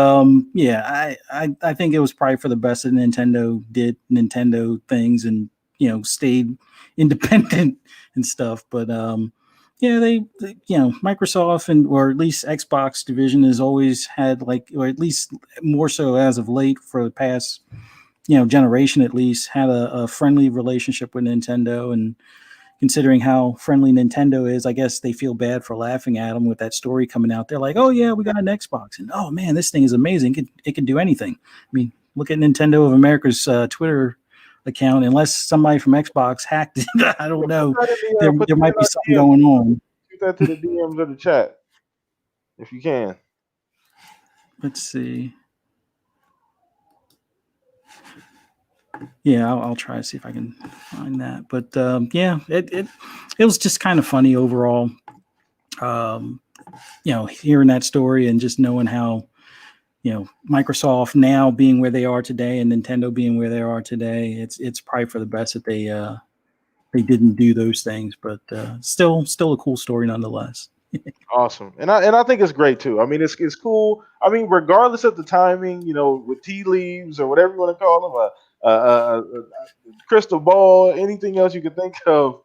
yeah, I think it was probably for the best that Nintendo did Nintendo things and stayed independent and stuff. But yeah, they Microsoft or at least Xbox division has always had or at least more so as of late for the past generation at least, had a friendly relationship with Nintendo. And considering how friendly Nintendo is, I guess they feel bad for laughing at them with that story coming out. They're like, oh yeah, we got an Xbox, and oh man, this thing is amazing. It can do anything. I mean, look at Nintendo of America's Twitter account. Unless somebody from Xbox hacked it, I don't know. There might be something going on. Shoot that to the DMs of the chat if you can. Let's see. Yeah, I'll try to see if I can find that. But yeah, it was just kind of funny overall. Hearing that story and just knowing how, Microsoft now being where they are today and Nintendo being where they are today, it's probably for the best that they didn't do those things. But still a cool story nonetheless. Awesome, and I think it's great too. I mean, it's cool. I mean, regardless of the timing, with tea leaves or whatever you want to call them, a crystal ball, anything else you could think of.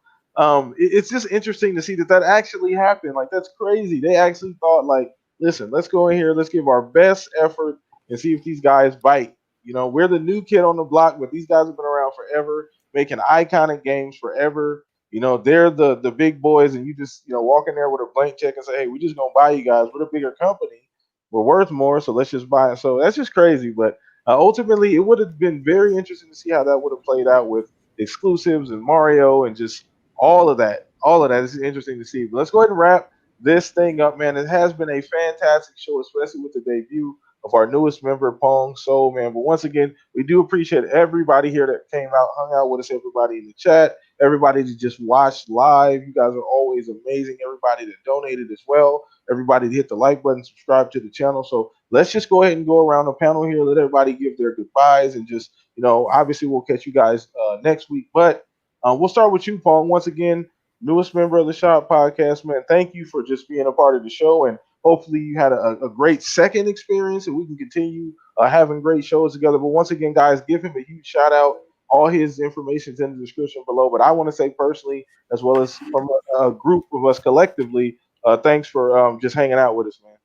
It's just interesting to see that actually happened. Like, that's crazy. They actually thought, like, listen, let's go in here, let's give our best effort and see if these guys bite. We're the new kid on the block, but these guys have been around forever, making iconic games forever. They're the big boys, and you just walk in there with a blank check and say, hey, we're just gonna buy you guys. We're a bigger company, we're worth more, so let's just buy it. So that's just crazy, but ultimately, it would have been very interesting to see how that would have played out with exclusives and Mario and just all of that. All of that is interesting to see. But let's go ahead and wrap this thing up, man. It has been a fantastic show, especially with the debut of our newest member, PongSoul, man. But once again, we do appreciate everybody here that came out, hung out with us, everybody in the chat, everybody that just watched live. You guys are always amazing. Everybody that donated as well. Everybody that hit the like button, subscribe to the channel. So let's just go ahead and go around the panel here. Let everybody give their goodbyes and just, obviously we'll catch you guys next week. But we'll start with you, Paul. Once again, newest member of the Shop Podcast, man. Thank you for just being a part of the show. And hopefully you had a great second experience and we can continue having great shows together. But once again, guys, give him a huge shout out. All his information is in the description below. But I want to say personally, as well as from a group of us collectively, thanks for just hanging out with us, man.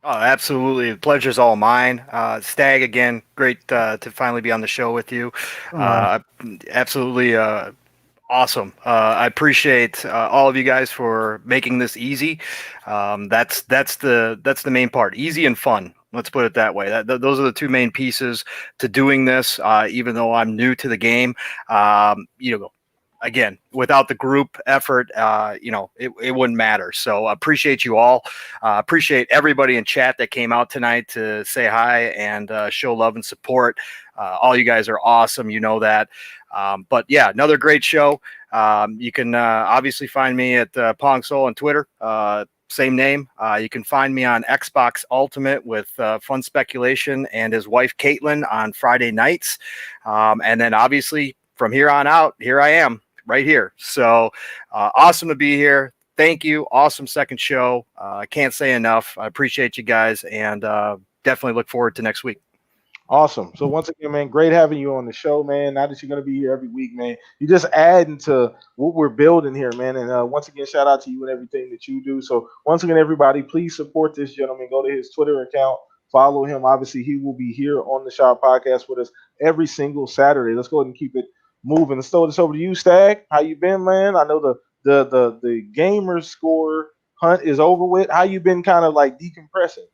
Oh, absolutely. The pleasure's all mine. Stag, again, great to finally be on the show with you. Absolutely awesome. I appreciate all of you guys for making this easy. That's the main part. Easy and fun. Let's put it that way. Those are the two main pieces to doing this. Even though I'm new to the game, again, without the group effort, it wouldn't matter. So appreciate you all. Appreciate everybody in chat that came out tonight to say hi and show love and support. All you guys are awesome. You know that. But yeah, another great show. You can obviously find me at PongSoul on Twitter. Same name. You can find me on Xbox Ultimate with Fun Speculation and his wife Caitlin on Friday nights. And then obviously from here on out, here I am right here. So awesome to be here. Thank you. Awesome second show. I can't say enough. I appreciate you guys and definitely look forward to next week. Awesome. So once again, man, great having you on the show, man. Now that you're going to be here every week, man, you're just adding to what we're building here, man. And once again, shout out to you and everything that you do. So once again, everybody, please support this gentleman. Go to his Twitter account, follow him. Obviously, he will be here on the Shop Podcast with us every single Saturday. Let's go ahead and keep it moving. Let's throw this over to you, Stag. How you been, man? I know the gamer score hunt is over with. How you been kind of like decompressing?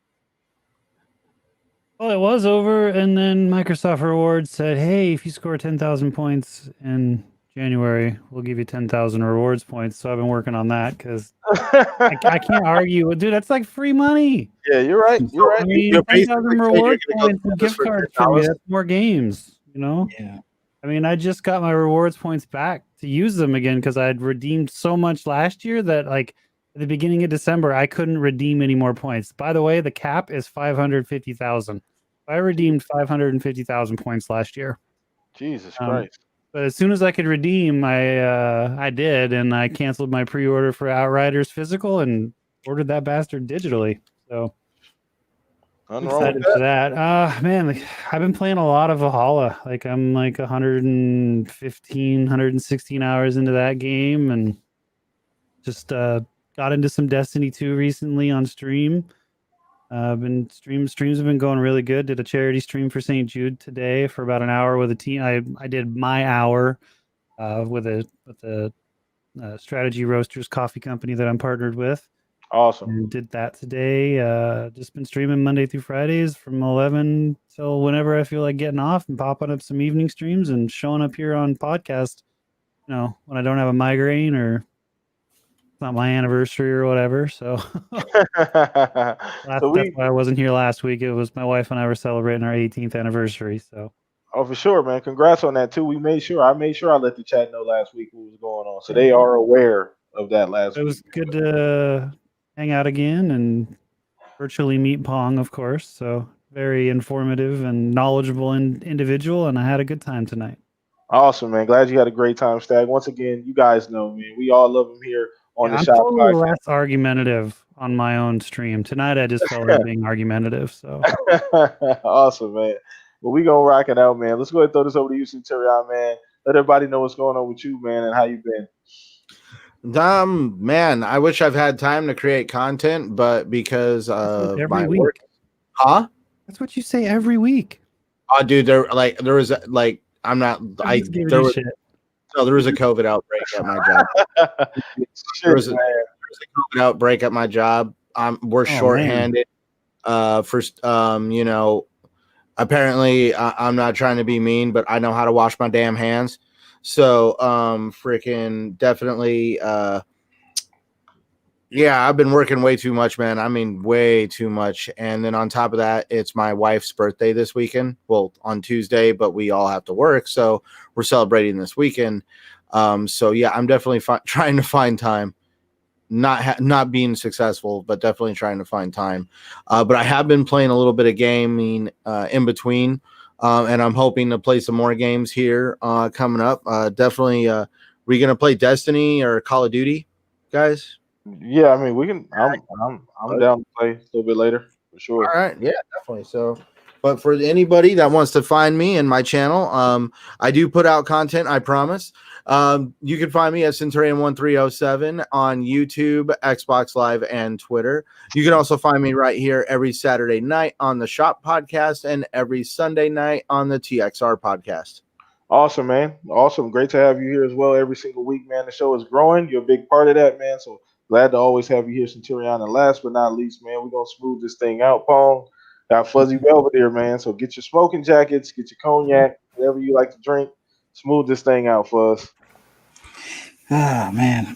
Well, it was over, and then Microsoft Rewards said, hey, if you score 10,000 points in January, we'll give you 10,000 rewards points. So I've been working on that because I can't argue. Dude, that's like free money. Yeah, you're right. You're right. I mean, 10,000 rewards points and gift cards for me. That's more games, you know? Yeah. I mean, I just got my rewards points back to use them again because I'd redeemed so much last year that, like, at the beginning of December, I couldn't redeem any more points. By the way, the cap is 550,000. I redeemed 550,000 points last year. Jesus Christ. But as soon as I could redeem, I did, and I canceled my pre-order for Outriders physical and ordered that bastard digitally. So I'm excited for that. Man, like, I've been playing a lot of Valhalla. Like, I'm like 115, 116 hours into that game, and just got into some Destiny 2 recently on stream. Streams have been going really good. Did a charity stream for St. Jude today for about an hour with a team. I did my hour with a Strategy Roasters coffee company that I'm partnered with. Awesome. And did that today. Just been streaming Monday through Fridays from 11 till whenever I feel like getting off and popping up some evening streams and showing up here on podcast. You know, when I don't have a migraine or it's not my anniversary or whatever. So that's why I wasn't here last week. It was my wife and I were celebrating our 18th anniversary. So for sure, man. Congrats on that too. I made sure I let the chat know last week what was going on. So they are aware of that last week. It was good to hang out again and virtually meet Pong, of course. So very informative and knowledgeable individual, and I had a good time tonight. Awesome, man. Glad you had a great time, Stag. Once again, you guys know, man, we all love him here on the I'm Shop totally Podcast. less argumentative on my own stream. Tonight I just felt like being argumentative. So awesome, man. Well, we gonna rock it out, man. Let's go ahead and throw this over to you, Centurion, man. Let everybody know what's going on with you, man, and how you been. Man, I wish I've had time to create content, but because of my week. work, That's what you say every week. Oh, dude, there was a COVID outbreak at my job. There was a COVID outbreak at my job. We're shorthanded. Apparently I'm not trying to be mean, but I know how to wash my damn hands. So freaking definitely I've been working way too much, man. I mean, way too much. And then on top of that, it's my wife's birthday this weekend. Well, on Tuesday, but we all have to work. So we're celebrating this weekend. I'm definitely trying to find time. Not being successful, but definitely trying to find time. But I have been playing a little bit of gaming in between. And I'm hoping to play some more games here coming up. Definitely, we going to play Destiny or Call of Duty, guys? Yeah, I mean, we can. I'm down to play a little bit later for sure. All right, yeah, definitely. So But for anybody that wants to find me and my channel, I do put out content, I promise. You can find me at Centurion1307 on YouTube, Xbox Live, and Twitter. You can also find me right here every Saturday night on the Shop Podcast and every Sunday night on the TXR Podcast. Awesome, man. Awesome. Great to have you here as well every single week, man. The show is growing. You're a big part of that, man. So glad to always have you here, Centurion. And last but not least, man, we're going to smooth this thing out, Pong. Got Fuzzy Belveder, man. So get your smoking jackets, get your cognac, whatever you like to drink. Smooth this thing out for us. Ah, man.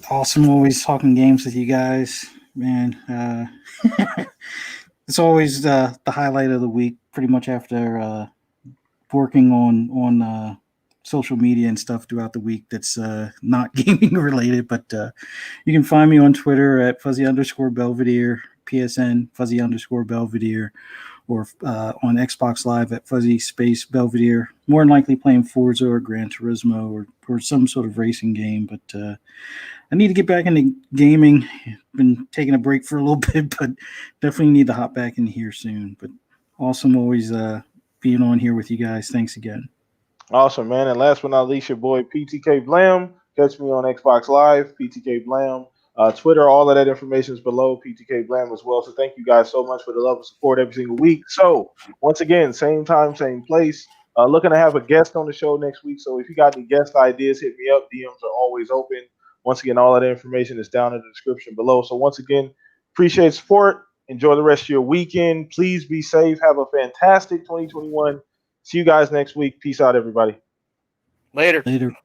Awesome always talking games with you guys, man. It's always the highlight of the week, pretty much after working on social media and stuff throughout the week that's not gaming related. But you can find me on Twitter at Fuzzy_Belvedere, PSN Fuzzy_Belvedere, or on Xbox Live at Fuzzy_Belvedere. More than likely playing Forza or Gran Turismo or some sort of racing game. But I need to get back into gaming. Been taking a break for a little bit, but definitely need to hop back in here soon. But awesome always being on here with you guys. Thanks again. Awesome, man. And last but not least, your boy PTK Blam. Catch me on Xbox Live, PTK Blam. Twitter, all of that information is below, PTK Blam as well. So thank you guys so much for the love and support every single week. So once again, same time, same place. Looking to have a guest on the show next week. So if you got any guest ideas, hit me up. DMs are always open. Once again, all of that information is down in the description below. So once again, appreciate support. Enjoy the rest of your weekend. Please be safe. Have a fantastic 2021. See you guys next week. Peace out, everybody. Later. Later.